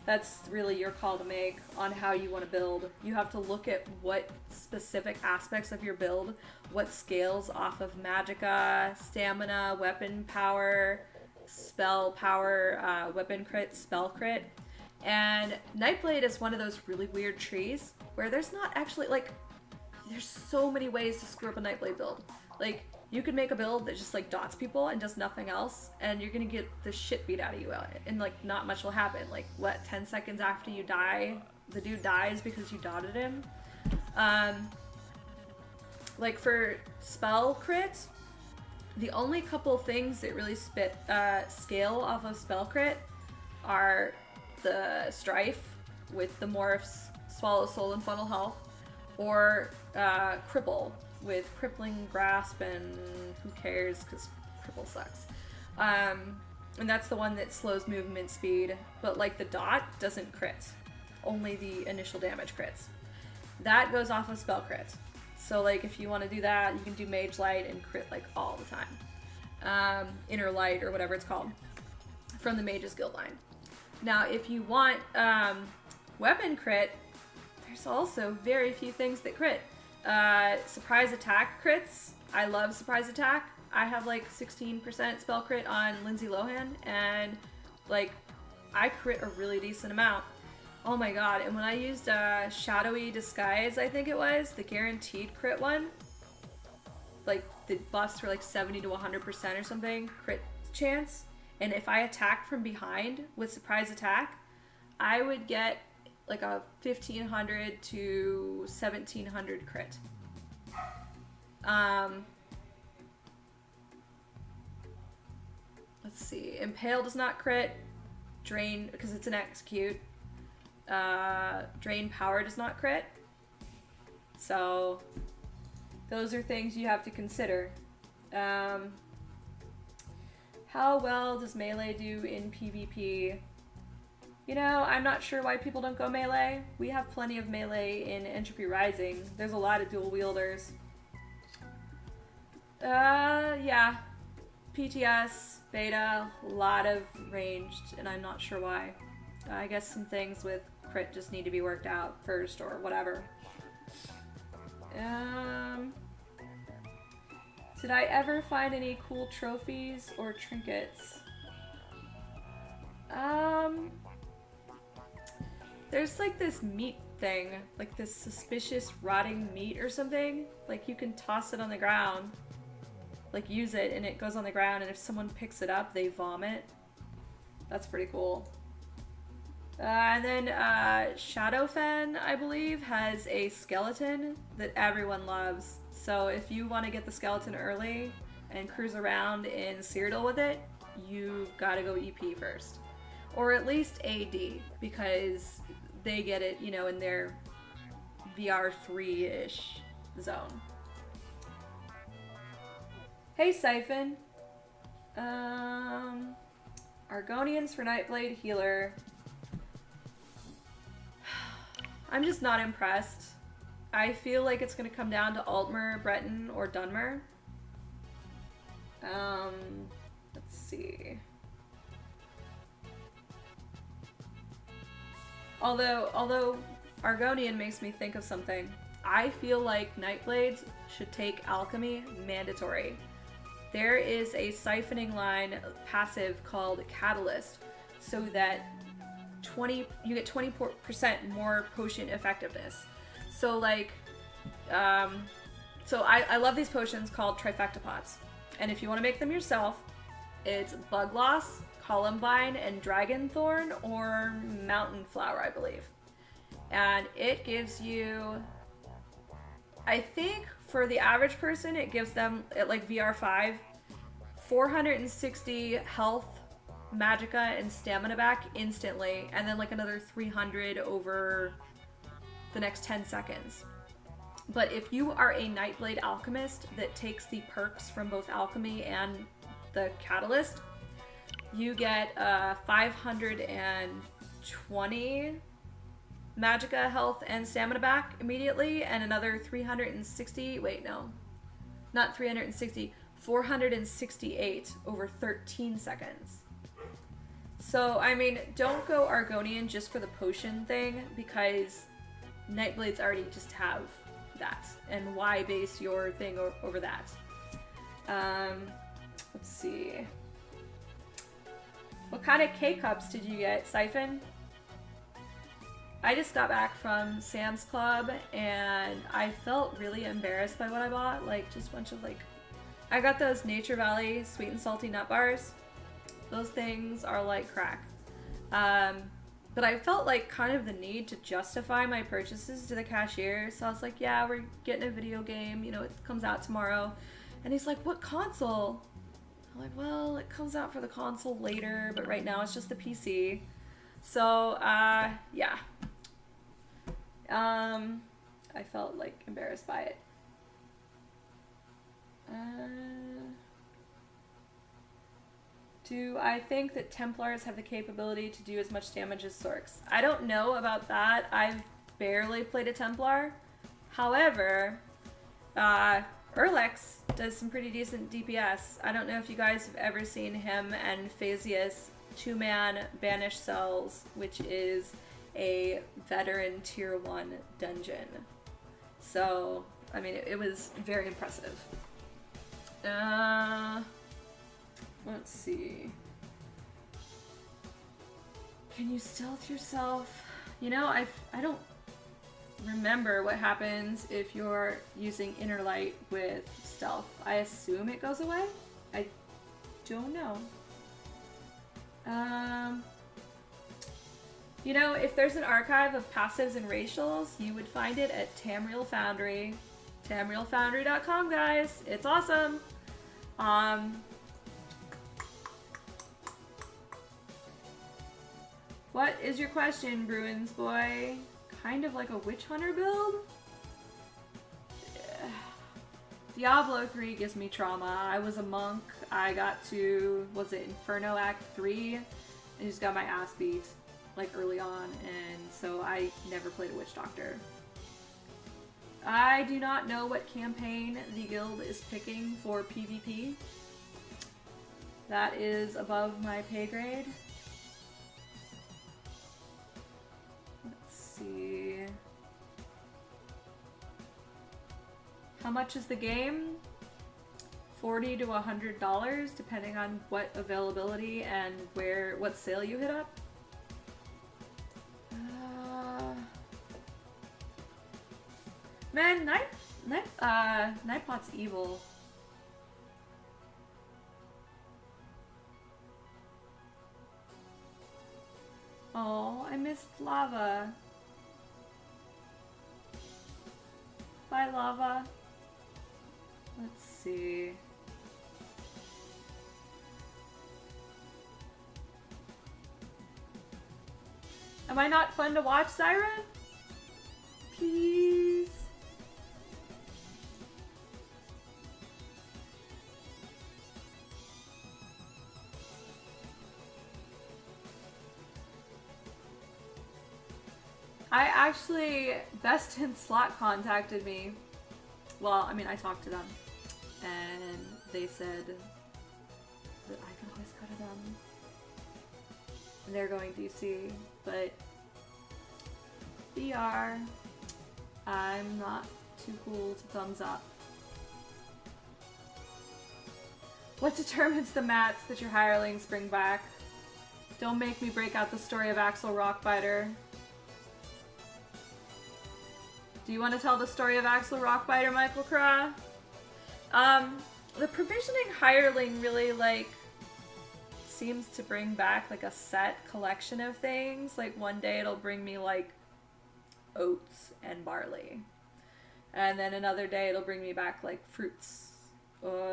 That's really your call to make on how you want to build. You have to look at what specific aspects of your build, what scales off of magicka, stamina, weapon power, spell power, weapon crit, spell crit. And Nightblade is one of those really weird trees where there's not actually, like, there's so many ways to screw up a Nightblade build. Like, you could make a build that just, like, dots people and does nothing else, and you're gonna get the shit beat out of you, and, like, not much will happen. Like, what, 10 seconds after you die, the dude dies because you dotted him? Like, for spell crit, the only couple things that really scale off of spell crit are the Strife with the morphs, Swallow Soul and Funnel Health, or Cripple with Crippling Grasp and who cares because Cripple sucks. And that's the one that slows movement speed, but like the dot doesn't crit, only the initial damage crits. That goes off of spell crit. So like if you want to do that, you can do Mage Light and crit like all the time. Inner Light or whatever it's called from the Mage's Guild line. Now, if you want weapon crit, there's also very few things that crit. Surprise attack crits. I love surprise attack. I have like 16% spell crit on Lindsay Lohan, and like I crit a really decent amount. Oh my god, and when I used Shadowy Disguise, I think it was, the guaranteed crit one, like the buffs were like 70 to 100% or something, crit chance. And if I attack from behind with surprise attack, I would get like a 1500 to 1700 crit. Let's see. Impale does not crit. Drain, because it's an execute. Drain Power does not crit. So those are things you have to consider. How well does melee do in PvP? You know, I'm not sure why people don't go melee. We have plenty of melee in Entropy Rising. There's a lot of dual wielders. Yeah. PTS, beta, a lot of ranged, and I'm not sure why. I guess some things with crit just need to be worked out first or whatever. Did I ever find any cool trophies or trinkets? There's like this meat thing, like this suspicious rotting meat or something. Like you can toss it on the ground, like use it and it goes on the ground, and if someone picks it up, they vomit. That's pretty cool. And then Shadowfen, I believe, has a skeleton that everyone loves. So if you want to get the skeleton early and cruise around in Cyrodiil with it, you've got to go EP first. Or at least AD, because they get it, you know, in their VR3-ish zone. Hey, Siphon. Argonians for Nightblade Healer. I'm just not impressed. I feel like it's going to come down to Altmer, Breton, or Dunmer. Let's see. Although Argonian makes me think of something. I feel like Nightblades should take Alchemy mandatory. There is a siphoning line passive called Catalyst, so that you get 20% more potion effectiveness. So like, so I love these potions called Trifecta Pots. And if you want to make them yourself, it's Bug Loss, Columbine, and Dragon Thorn, or Mountain Flower, I believe. And it gives you, I think for the average person, it gives them, at like VR5, 460 health, magicka, and stamina back instantly, and then like another 300 over the next 10 seconds. But if you are a Nightblade Alchemist that takes the perks from both Alchemy and the Catalyst, you get 520 magicka, health, and stamina back immediately, and another 360, wait, no, not 360, 468 over 13 seconds. So, I mean, don't go Argonian just for the potion thing, because Nightblades already just have that, and why base your thing over that? Let's see. What kind of K-Cups did you get, Siphon? I just got back from Sam's Club, and I felt really embarrassed by what I bought. Like, just a bunch of, like... I got those Nature Valley sweet and salty nut bars. Those things are like crack. But I felt like kind of the need to justify my purchases to the cashier. So I was like, yeah, we're getting a video game. You know, it comes out tomorrow. And he's like, what console? I'm like, well, it comes out for the console later, but right now it's just the PC. So, yeah. I felt like embarrassed by it. Do I think that Templars have the capability to do as much damage as Sorks? I don't know about that. I've barely played a Templar. However, Erlex does some pretty decent DPS. I don't know if you guys have ever seen him and Phaseus 2-man Banish Cells, which is a veteran tier 1 dungeon. So, I mean, it was very impressive. Let's see. Can you stealth yourself? You know, I don't remember what happens if you're using Inner Light with stealth. I assume it goes away? I don't know. You know, if there's an archive of passives and racials, you would find it at Tamriel Foundry. TamrielFoundry.com, guys. It's awesome. What is your question, Bruins boy? Kind of like a witch hunter build? Diablo 3 gives me trauma. I was a monk. I got to, was it Inferno Act 3? And just got my ass beat, like, early on. And so I never played a witch doctor. I do not know what campaign the guild is picking for PvP. That is above my pay grade. Let's see. How much is the game? $40 to $100, depending on what availability and what sale you hit up. Man, Nightbot's evil. Oh, I missed Lava. Bye, Lava. Let's see. Am I not fun to watch, Siren? Please. I actually, Best in Slot contacted me. Well, I mean, I talked to them, and they said that I could always go to them. And they're going DC, but VR, I'm not too cool to thumbs up. What determines the mats that your hirelings bring back? Don't make me break out the story of Axel Rockbiter. Do you want to tell the story of Axel Rockbiter, Michael Craw? The provisioning hireling really, like, seems to bring back, like, a set collection of things. Like, one day it'll bring me, like, oats and barley. And then another day it'll bring me back, like, fruits.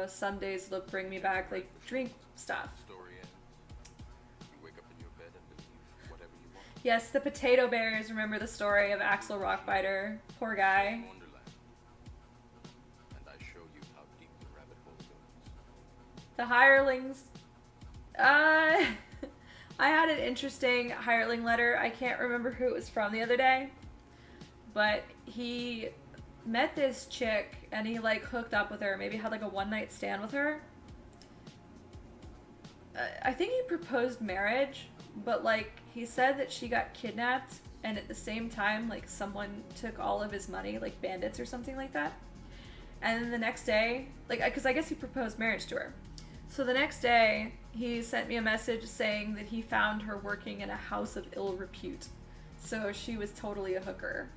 Some days it'll bring me back, like, drink stuff. Yes, the potato bears remember the story of Axel Rockbiter. Poor guy. The hirelings. I had an interesting hireling letter. I can't remember who it was from the other day. But he met this chick and he like hooked up with her. Maybe had like a one-night stand with her. I think he proposed marriage. But, like, he said that she got kidnapped, and at the same time, like, someone took all of his money, like bandits or something like that. And then the next day, like, because I guess he proposed marriage to her. So the next day, he sent me a message saying that he found her working in a house of ill repute. So she was totally a hooker.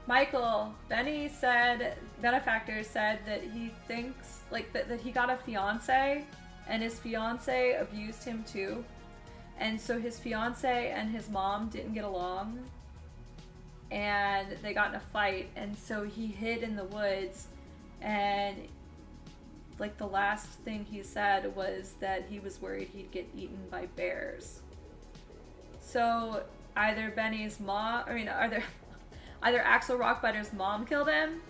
Michael, Benefactor said that he thinks, like, that he got a fiance, and his fiance abused him too. And so his fiance and his mom didn't get along, and they got in a fight, and so he hid in the woods, and, like, the last thing he said was that he was worried he'd get eaten by bears. So, either either Axel Rockbiter's mom killed him,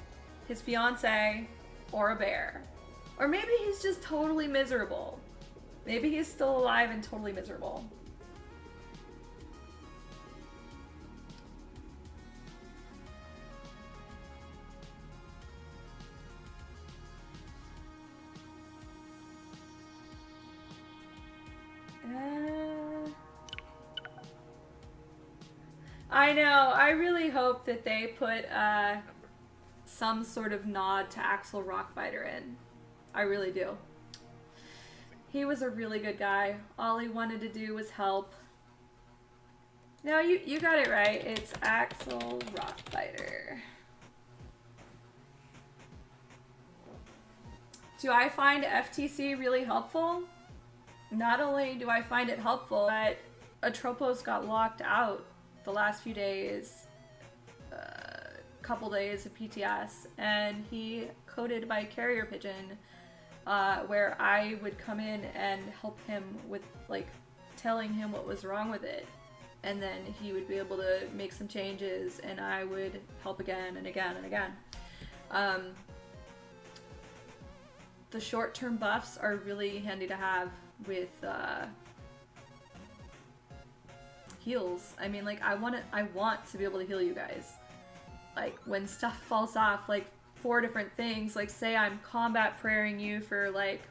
his fiance, or a bear. Or maybe he's just totally miserable. Maybe he's still alive and totally miserable. I know. I really hope that they put some sort of nod to Axel Rockbiter in. I really do. He was a really good guy. All he wanted to do was help. No, you got it right. It's Axel Rockbiter. Do I find FTC really helpful? Not only do I find it helpful, but Atropos got locked out the last few days, couple days of PTS, and he coded by carrier pigeon, where I would come in and help him with, like, telling him what was wrong with it, and then he would be able to make some changes, and I would help again and again and again. The short-term buffs are really handy to have with heals. I mean, like, I want to be able to heal you guys. Like, when stuff falls off, like, 4 different things, like, say I'm combat prayering you for, like,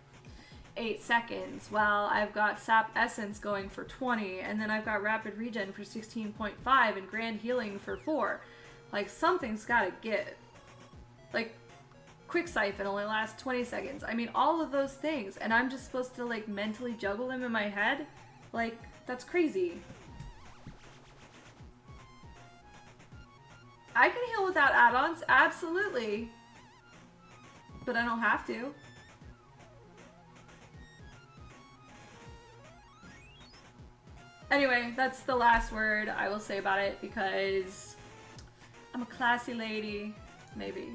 8 seconds, while I've got Sap Essence going for 20, and then I've got Rapid Regen for 16.5, and Grand Healing for 4. Like, something's gotta give. Like, Quick Siphon only lasts 20 seconds. I mean, all of those things, and I'm just supposed to, like, mentally juggle them in my head? Like, that's crazy. I can heal without add-ons, absolutely. but I don't have to. Anyway, that's the last word I will say about it because I'm a classy lady, maybe.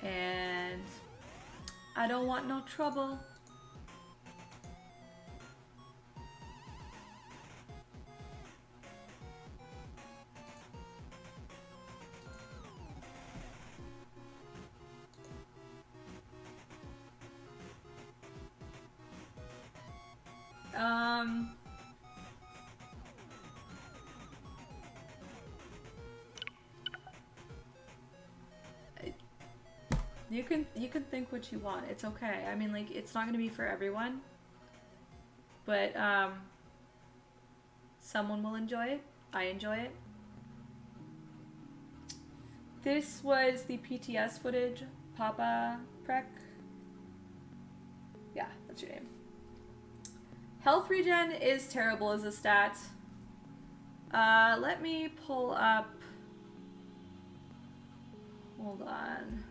And I don't want no trouble. You can think what you want. It's okay. I mean, like, it's not gonna be for everyone, but someone will enjoy it. I enjoy it. This was the PTS footage. Papa Prek. Yeah, that's your name. Health regen is terrible as a stat. Let me pull up. Hold on.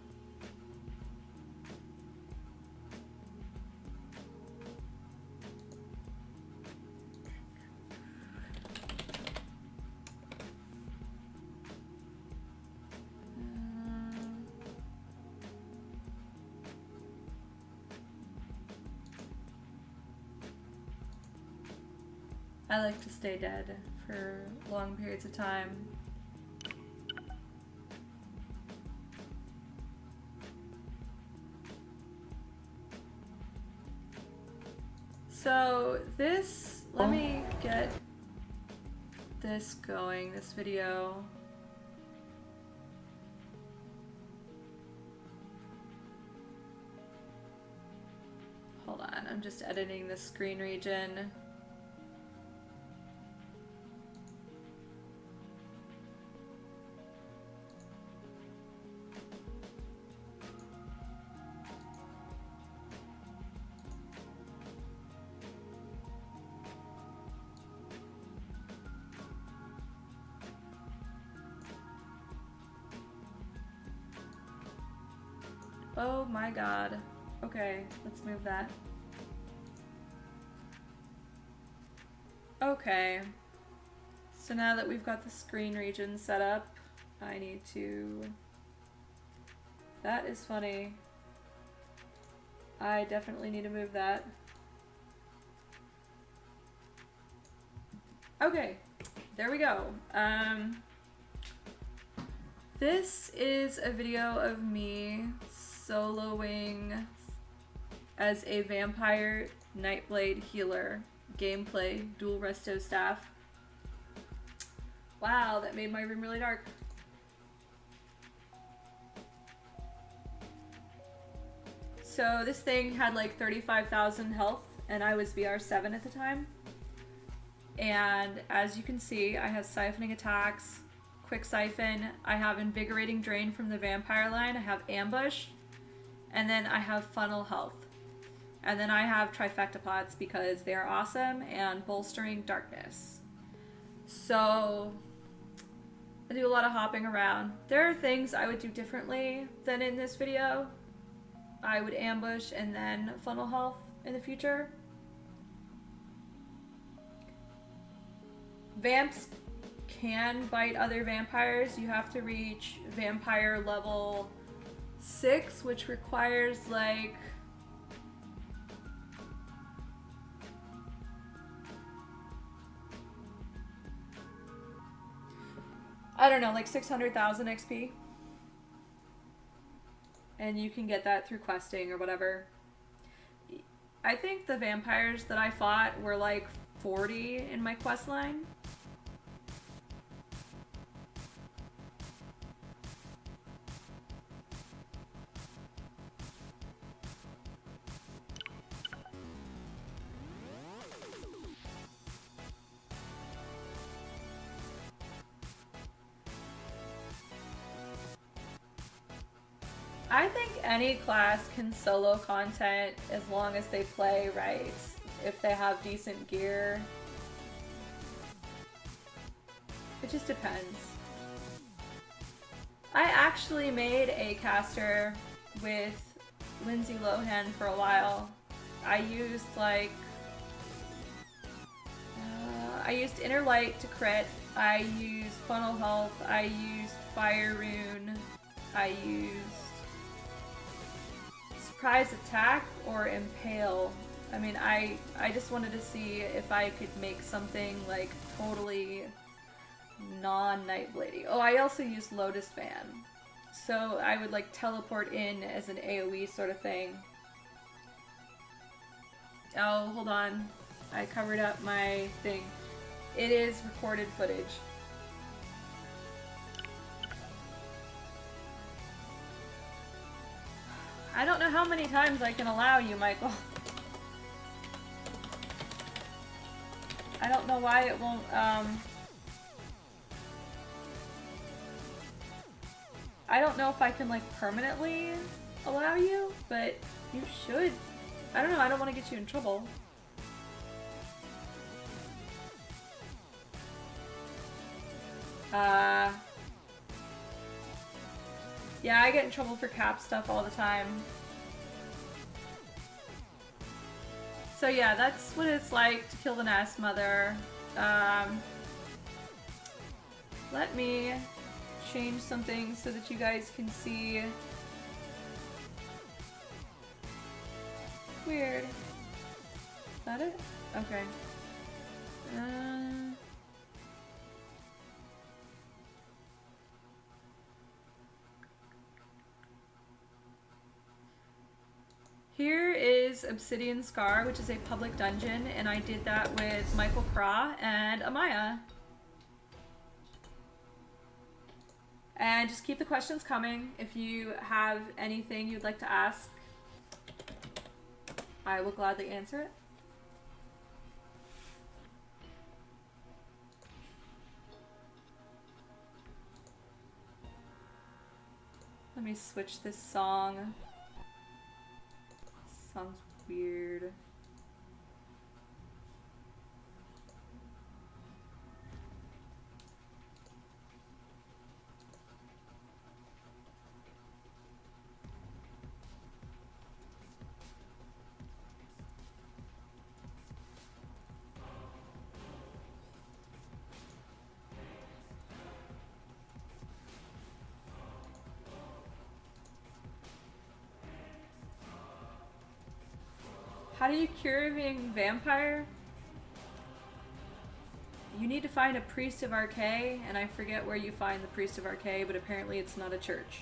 I like to stay dead for long periods of time. So this, let me get this going, this video. Hold on, I'm just editing the screen region. Oh my god. Okay, let's move that. Okay. So now that we've got the screen region set up, I need to... That is funny. I definitely need to move that. Okay, there we go. This is a video of me soloing as a vampire Nightblade Healer. Gameplay, dual resto staff. Wow, that made my room really dark. So this thing had like 35,000 health and I was VR7 at the time. And as you can see, I have siphoning attacks, quick siphon, I have invigorating drain from the vampire line, I have ambush, and then I have funnel health. And then I have trifecta pots because they are awesome and bolstering darkness. So I do a lot of hopping around. There are things I would do differently than in this video. I would ambush and then funnel health in the future. Vamps can bite other vampires. You have to reach vampire level 6, which requires like I don't know, like 600,000 XP. And you can get that through questing or whatever. I think the vampires that I fought were like 40 in my quest line. I think any class can solo content as long as they play right, if they have decent gear. It just depends. I actually made a caster with Lindsay Lohan for a while. I used like I used Inner Light to crit. I used Funnel Health. I used Fire Rune. I used Surprise Attack or Impale. I mean, I just wanted to see if I could make something like totally non-Nightbladey. Oh, I also used Lotus Fan. So I would like teleport in as an AoE sort of thing. Oh, hold on. I covered up my thing. It is recorded footage. I don't know how many times I can allow you, Michael. I don't know why it won't, I don't know if I can, like, permanently allow you, but you should. I don't know, I don't want to get you in trouble. Yeah, I get in trouble for cap stuff all the time. So yeah, that's what it's like to kill the Nast Mother. Let me change something so that you guys can see. Weird. Is that it? Okay. Here is Obsidian Scar, which is a public dungeon, and I did that with Michael Craw and Amaya. And just keep the questions coming. If you have anything you'd like to ask, I will gladly answer it. Let me switch this song. Sounds weird. How do you cure being vampire? You need to find a priest of Archay, and I forget where you find the priest of Archay, but apparently it's not a church.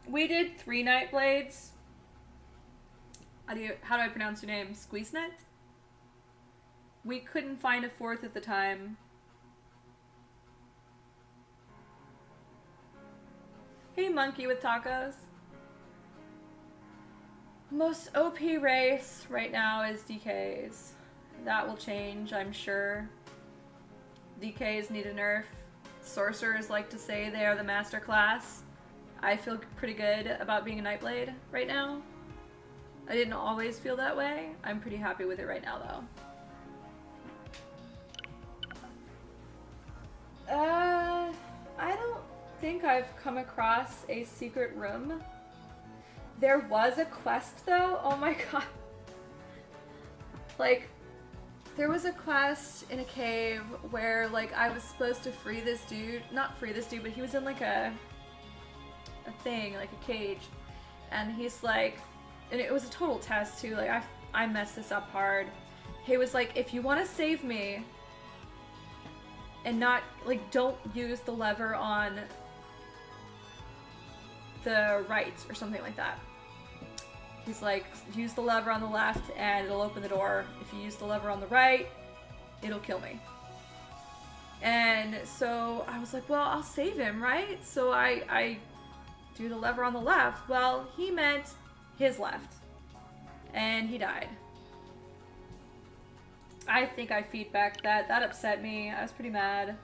We did 3 Nightblades. How do I pronounce your name? Squeezenet? We couldn't find a 4th at the time. Hey, monkey with tacos. Most OP race right now is DKs. That will change, I'm sure. DKs need a nerf. Sorcerers like to say they are the master class. I feel pretty good about being a Nightblade right now. I didn't always feel that way. I'm pretty happy with it right now, though. I don't think I've come across a secret room. There was a quest, though. Oh my god. Like, there was a quest in a cave where, like, I was supposed to free this dude. Not free this dude, but he was in, like, a thing, like a cage. And he's like, and it was a total test, too. Like, I messed this up hard. He was like, if you want to save me, and not, like, don't use the lever on the right, or something like that. He's like, use the lever on the left and it'll open the door. If you use the lever on the right, it'll kill me. And so I was like, well, I'll save him, right? So I do the lever on the left. Well, he meant his left. And he died. I think I feedbacked that. That upset me. I was pretty mad.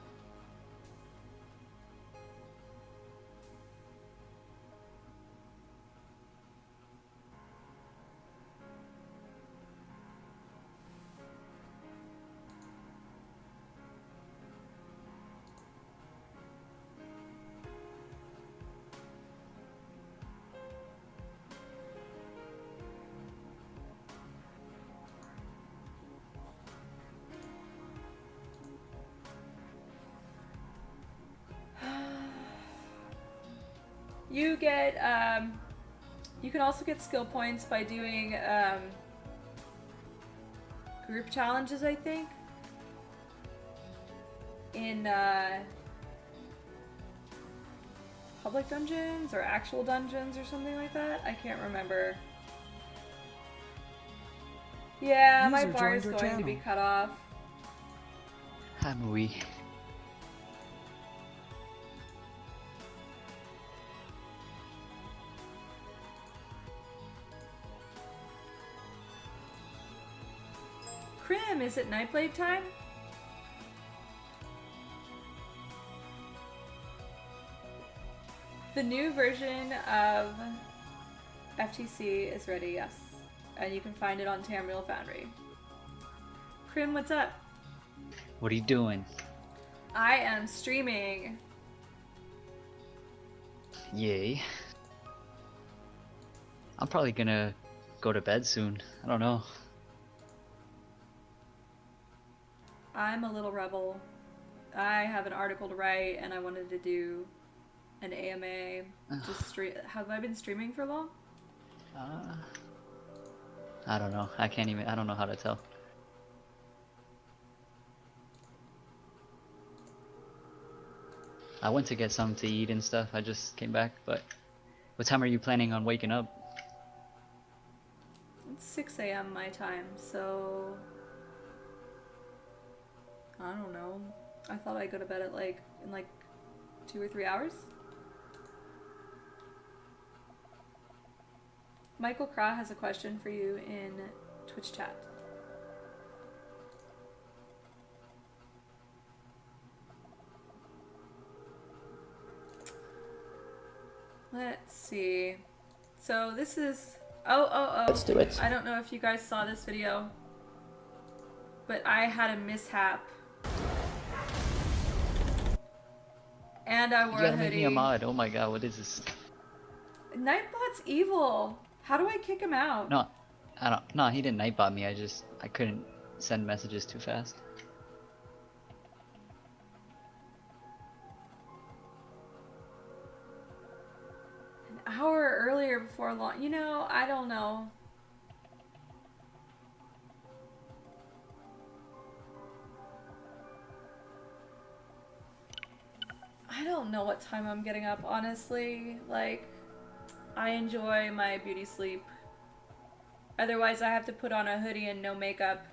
You get, you can also get skill points by doing, group challenges, I think. In, public dungeons or actual dungeons or something like that. I can't remember. Yeah, my bar is going to be cut off. Hi, Mui. Krim, is it Nightblade time? The new version of FTC is ready, yes. And you can find it on Tamriel Foundry. Krim, what's up? What are you doing? I am streaming. Yay. I'm probably gonna go to bed soon. I don't know. I'm a little rebel. I have an article to write and I wanted to do an AMA. Just stream. Have I been streaming for long? I don't know. I don't know how to tell. I went to get something to eat and stuff. I just came back, but what time are you planning on waking up? It's 6 a.m. my time, so I don't know. I thought I'd go to bed at in 2 or 3 hours. Michael Craw has a question for you in Twitch chat. Let's see. So this is... Oh. Let's do it. I don't know if you guys saw this video, but I had a mishap. And I wore a hoodie. You gotta make me a mod. Oh my god, what is this? Nightbot's evil. How do I kick him out? No, No, he didn't nightbot me. I couldn't send messages too fast. An hour earlier before launch. You know, I don't know. I don't know what time I'm getting up, honestly. Like, I enjoy my beauty sleep. Otherwise, I have to put on a hoodie and no makeup.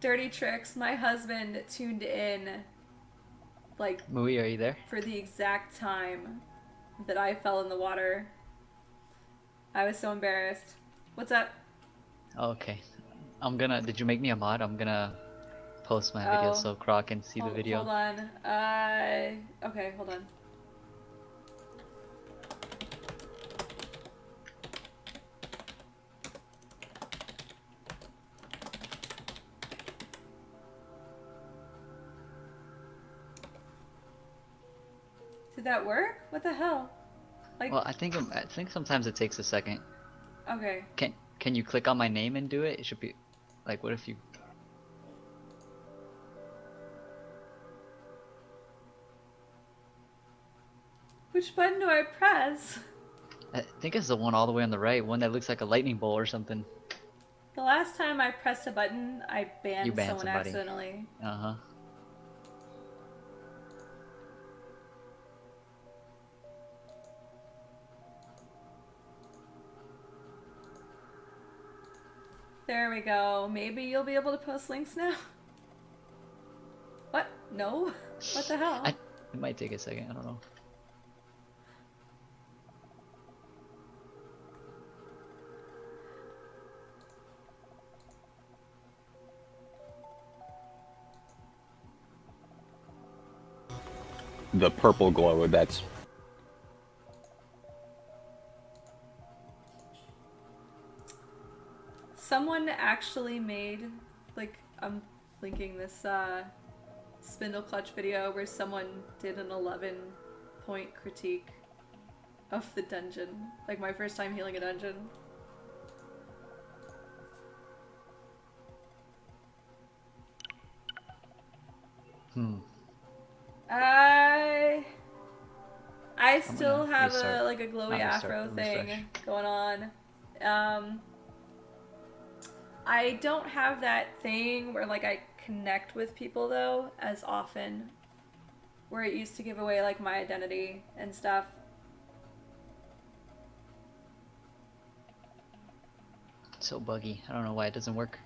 Dirty tricks. My husband tuned in, like, Mui, are you there? for the exact time that I fell in the water. I was so embarrassed. What's up? Oh, okay. Did you make me a mod? I'm gonna post my video so Croc can see the video. Hold on. Okay, hold on. Did that work? What the hell? Like, Well, I think sometimes it takes a second. okay. Can you click on my name and do it? It should be like, what if you? Which button do I press? I think it's the one all the way on the right, one that looks like a lightning bolt or something. The last time I pressed a button, I banned You banned someone somebody. accidentally. Uh-huh. There we go. Maybe you'll be able to post links now? What? No? What the hell? It might take a second, I don't know. The purple glow, that's... Someone actually made, like, linking this spindle clutch video where someone did an 11-point critique of the dungeon. Like my first time healing a dungeon. I still have a like a glowy afro thing going on. I don't have that thing where like I connect with people though as often, where it used to give away like my identity and stuff. It's so buggy. I don't know why it doesn't work.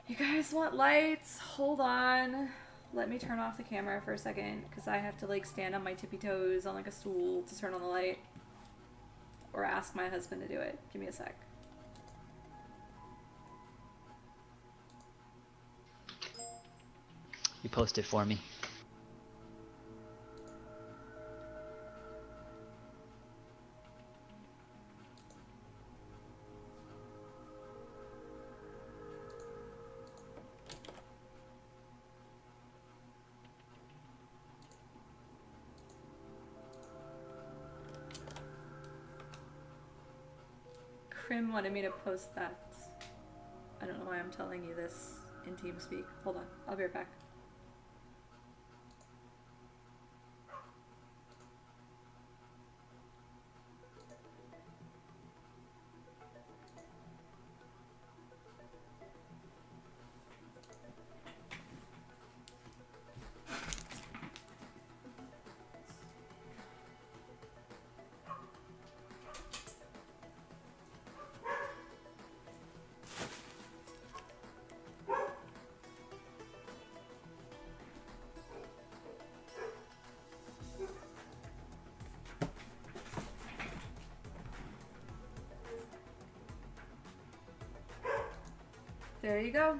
You guys want lights? Hold on. Let me turn off the camera for a second, because I have to like stand on my tippy toes on like a stool to turn on the light. Or ask my husband to do it. Give me a sec. You post it for me. Krim wanted me to post that. I don't know why I'm telling you this in TeamSpeak. Hold on, I'll be right back. There you go.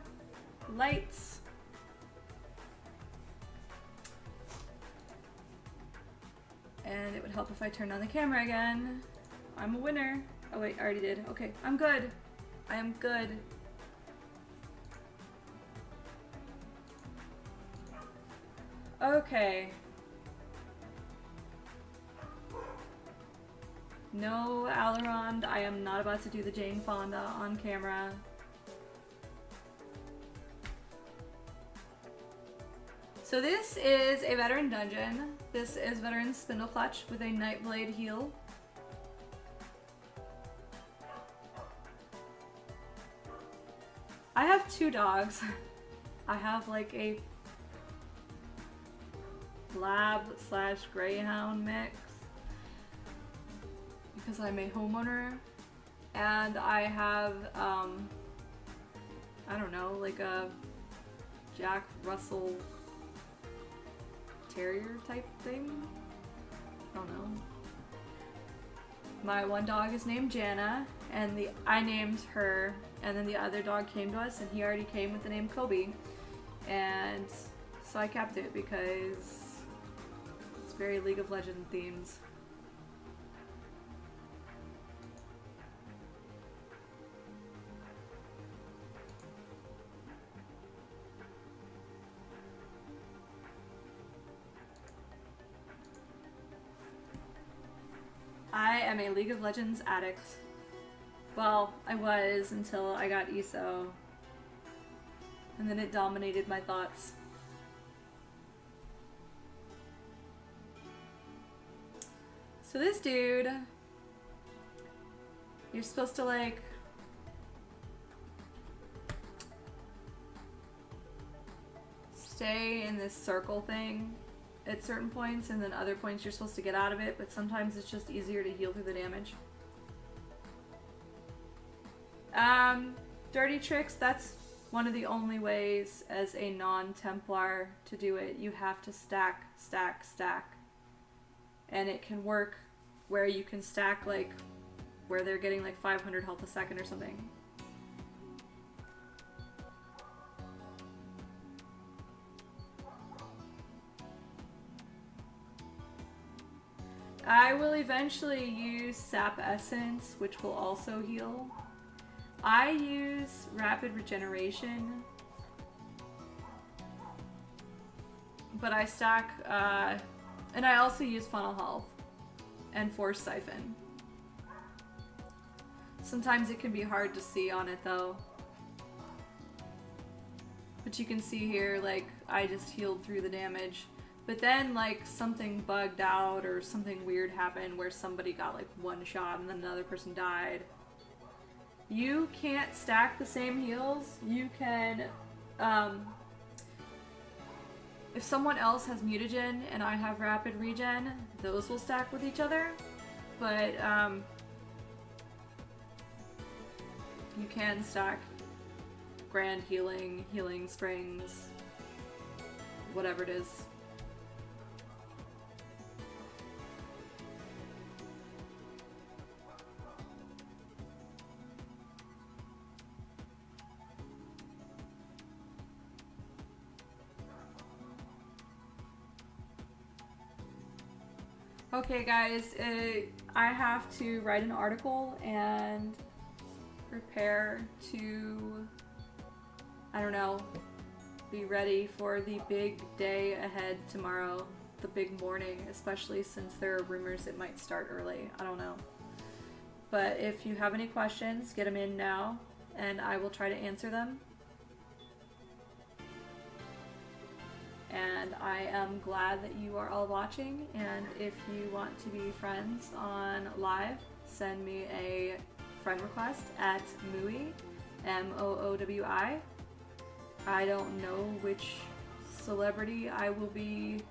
Lights. And it would help if I turned on the camera again. I'm a winner. Oh wait, I already did. Okay, I'm good. I am good. Okay. No Alorond, I am not about to do the Jane Fonda on camera. So this is a veteran dungeon. This is veteran Spindle Clutch with a Nightblade Heal. I have two dogs. I have like a lab slash greyhound mix because I'm a homeowner, and I have I don't know, like a Jack Russell Terrier type thing. I don't know. My one dog is named Jana, and I named her, and then the other dog came to us, and he already came with the name Kobe, and so I kept it because it's very League of Legends themed. I am a League of Legends addict. Well, I was until I got ESO. And then it dominated my thoughts. So this dude, you're supposed to like stay in this circle thing at certain points, and then other points you're supposed to get out of it, but sometimes it's just easier to heal through the damage. Dirty tricks, that's one of the only ways as a non-Templar to do it. You have to stack, stack, stack. And it can work where you can stack like where they're getting like 500 health a second or something. I will eventually use Sap Essence, which will also heal. I use Rapid Regeneration. But I stack, and I also use Funnel Health and Force Siphon. Sometimes it can be hard to see on it though. But you can see here, like, I just healed through the damage. But then, like, something bugged out or something weird happened where somebody got, like, one shot and then another person died. You can't stack the same heals. You can, if someone else has mutagen and I have rapid regen, those will stack with each other. But, you can stack grand healing, healing springs, whatever it is. Okay guys, I have to write an article and prepare to, I don't know, be ready for the big day ahead tomorrow, the big morning, especially since there are rumors it might start early. I don't know. But if you have any questions, get them in now and I will try to answer them. And I am glad that you are all watching, and if you want to be friends on live, send me a friend request at Moowi, M-O-O-W-I. I don't know which celebrity I will be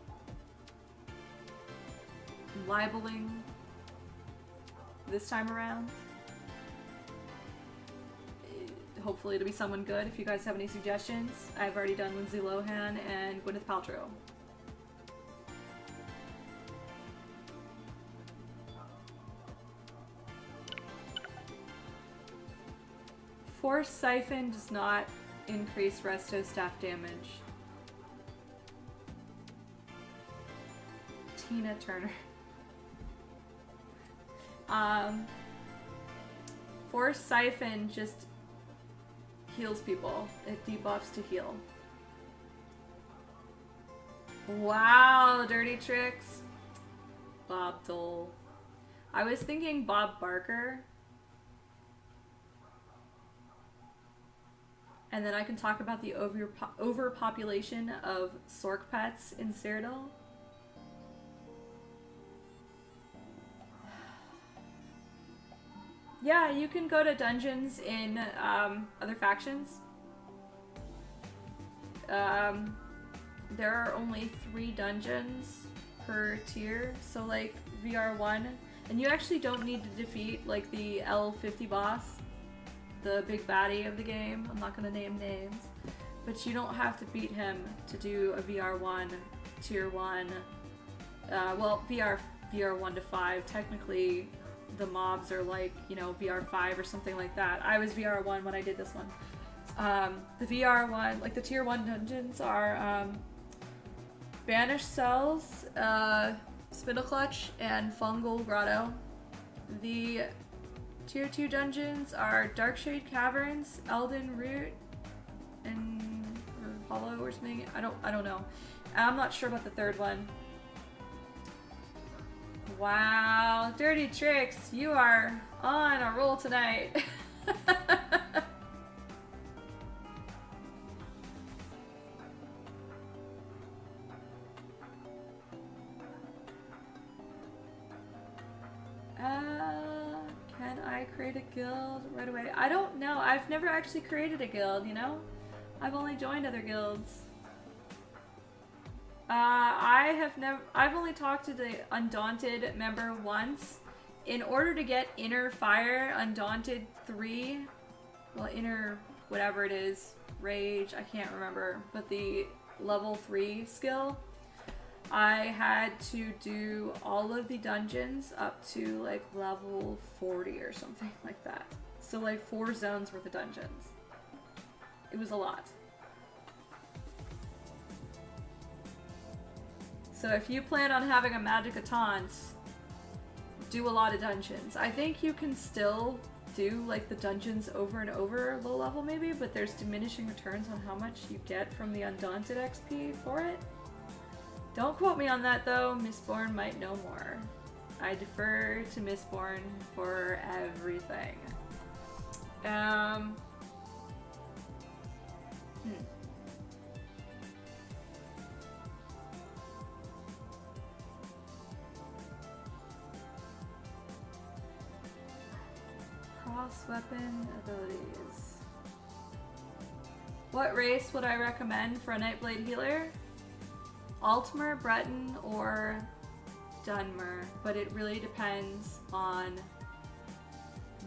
libeling this time around. Hopefully it'll be someone good. If you guys have any suggestions, I've already done Lindsay Lohan and Gwyneth Paltrow. Force Siphon does not increase resto staff damage. Tina Turner. Force Siphon just heals people. It debuffs to heal. Wow, dirty tricks. Bob Dole. I was thinking Bob Barker. And then I can talk about the overpopulation of Sork pets in Cyrodiil. Yeah, you can go to dungeons in other factions. There are only 3 dungeons per tier, so like VR1, and you actually don't need to defeat like the L50 boss, the big baddie of the game. I'm not gonna name names, but you don't have to beat him to do a VR1 tier 1. Well, VR1 to 5 technically. The mobs are like, you know, VR5 or something like that. I was VR1 when I did this one. The VR1, like the tier 1 dungeons are Banished Cells, Spindle Clutch, and Fungal Grotto. The tier 2 dungeons are Darkshade Caverns, Elden Root, and or Hollow or something. I don't know. I'm not sure about the third one. Wow, dirty tricks, you are on a roll tonight. Can I create a guild right away? I don't know. I've never actually created a guild, you know? I've only joined other guilds. I've only talked to the Undaunted member once. In order to get Inner Fire, Undaunted 3, well, Inner whatever it is, Rage, I can't remember, but the level 3 skill, I had to do all of the dungeons up to like level 40 or something like that. So like 4 zones worth of dungeons. It was a lot. So if you plan on having a Magic-a-taunt, do a lot of dungeons. I think you can still do like the dungeons over and over low level maybe, but there's diminishing returns on how much you get from the Undaunted XP for it. Don't quote me on that though, Mistborn might know more. I defer to Mistborn for everything. Cross weapon abilities. What race would I recommend for a Nightblade Healer? Altmer, Breton, or Dunmer, but it really depends on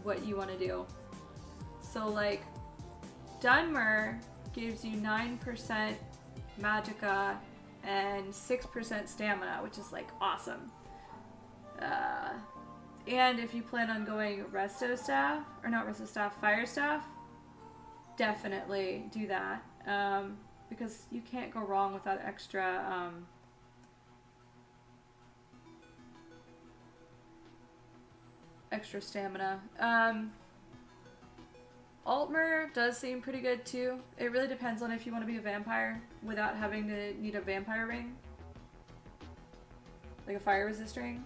what you want to do. So like Dunmer gives you 9% magicka and 6% stamina, which is like awesome. And if you plan on going Resto Staff, or not Resto Staff, Fire Staff, definitely do that. Because you can't go wrong with that extra extra stamina. Altmer does seem pretty good too. It really depends on if you want to be a vampire without having to need a vampire ring. Like a fire resist ring.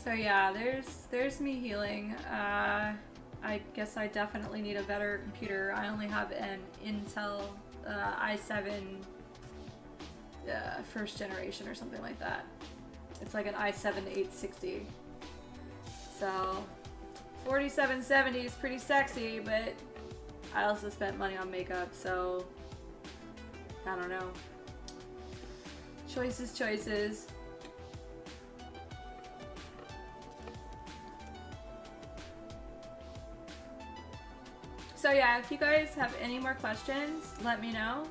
So yeah, there's me healing. I guess I definitely need a better computer. I only have an Intel i7 first generation or something like that. It's like an i7-860. So 4770 is pretty sexy, but I also spent money on makeup, so I don't know. Choices. So yeah, if you guys have any more questions, let me know,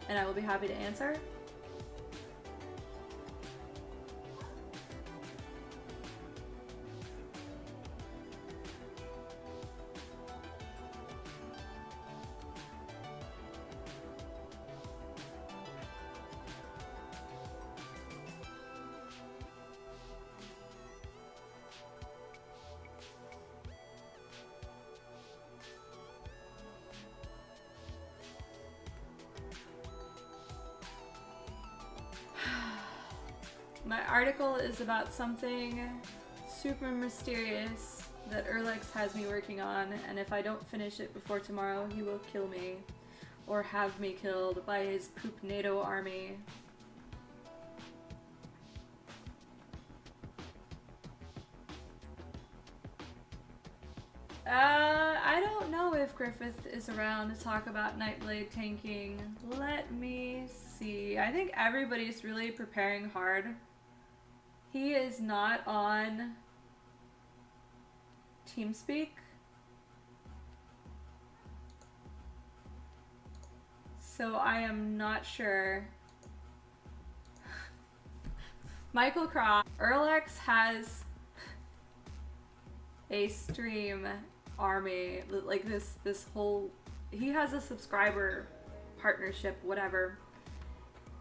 and I will be happy to answer. My article is about something super mysterious that Erlex has me working on, and if I don't finish it before tomorrow, he will kill me, or have me killed by his poop NATO army. I don't know if Griffith is around to talk about Nightblade tanking. Let me see. I think everybody's really preparing hard. He is not on TeamSpeak. So I am not sure. Michael Croft. Erlex has a stream army, like this whole, he has a subscriber partnership, whatever,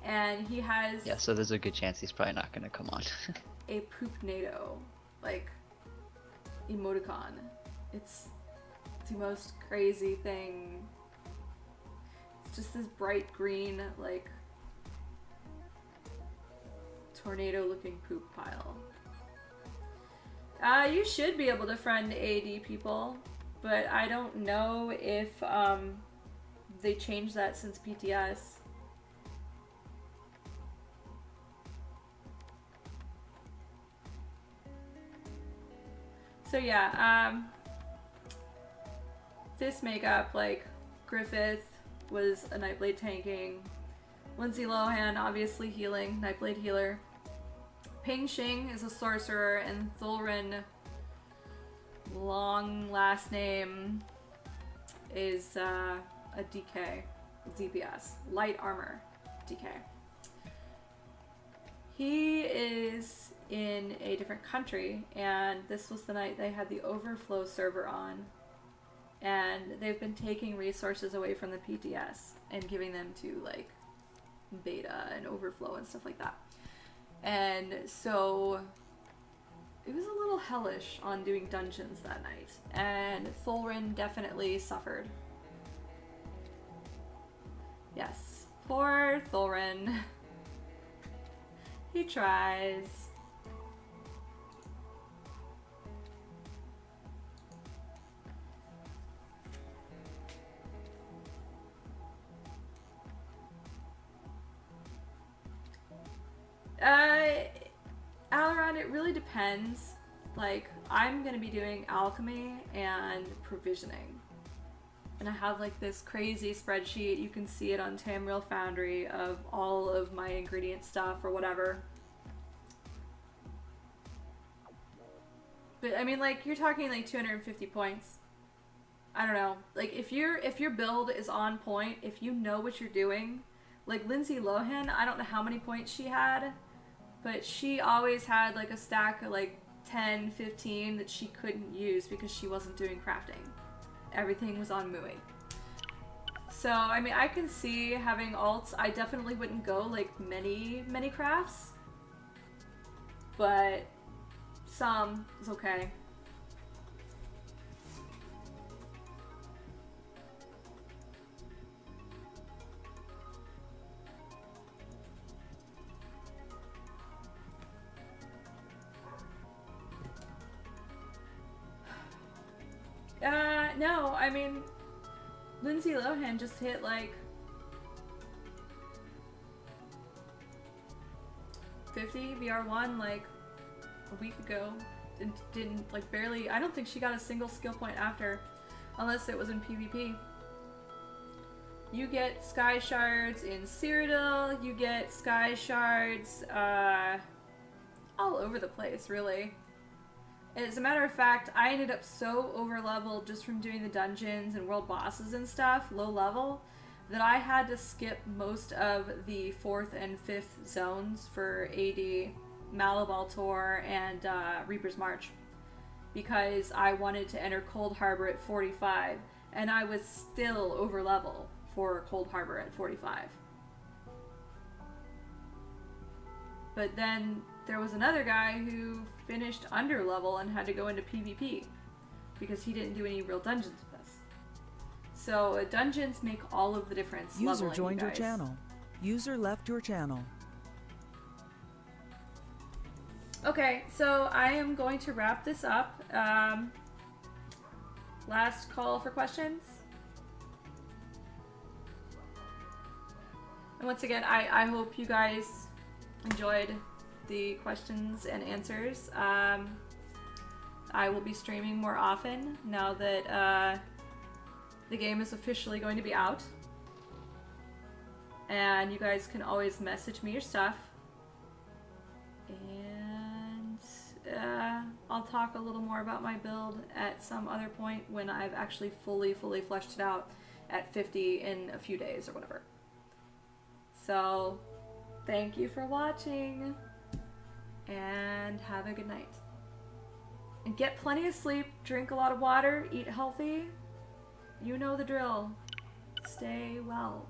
and he has, yeah, so there's a good chance he's probably not gonna come on. a poop NATO like emoticon. It's the most crazy thing. It's just this bright green like tornado looking poop pile. You should be able to friend AD people, but I don't know if they changed that since PTS. So yeah, this makeup, like Griffith was a Nightblade tanking, Lindsay Lohan obviously healing, Nightblade Healer. Ping Xing is a sorcerer, and Thulrin, long last name, is a DK, DPS, light armor DK. He is in a different country, and this was the night they had the overflow server on, and they've been taking resources away from the PTS and giving them to like beta and overflow and stuff like that. And so it was a little hellish on doing dungeons that night, and Thulren definitely suffered. Yes, poor Thulren. He tries. Alaron, it really depends. Like, I'm gonna be doing alchemy and provisioning. And I have like this crazy spreadsheet, you can see it on Tamriel Foundry, of all of my ingredient stuff or whatever. But I mean, like, you're talking like 250 points. I don't know. Like, if your build is on point, if you know what you're doing, like Lindsay Lohan, I don't know how many points she had, but she always had like a stack of like 10, 15 that she couldn't use because she wasn't doing crafting. Everything was on Mui. So, I mean, I can see having alts. I definitely wouldn't go like many crafts, but some is okay. No, I mean, Lindsay Lohan just hit like 50 VR1 like a week ago. And didn't like barely, I don't think she got a single skill point after, unless it was in PvP. You get sky shards in Cyrodiil, you get sky shards all over the place, really. As a matter of fact, I ended up so over-leveled just from doing the dungeons and world bosses and stuff, low level, that I had to skip most of the 4th and 5th zones for AD, Malabal Tor, and Reaper's March, because I wanted to enter Cold Harbor at 45, and I was still over-level for Cold Harbor at 45. But then there was another guy who finished under level and had to go into PvP because he didn't do any real dungeons with us. So dungeons make all of the difference. User joined your channel. User left your channel. Okay, so I am going to wrap this up. Last call for questions. And once again, I hope you guys enjoyed the questions and answers. I will be streaming more often now that the game is officially going to be out. And you guys can always message me your stuff. And I'll talk a little more about my build at some other point when I've actually fully fleshed it out at 50 in a few days or whatever. So, thank you for watching. And have a good night. And get plenty of sleep, drink a lot of water, eat healthy. You know the drill. Stay well.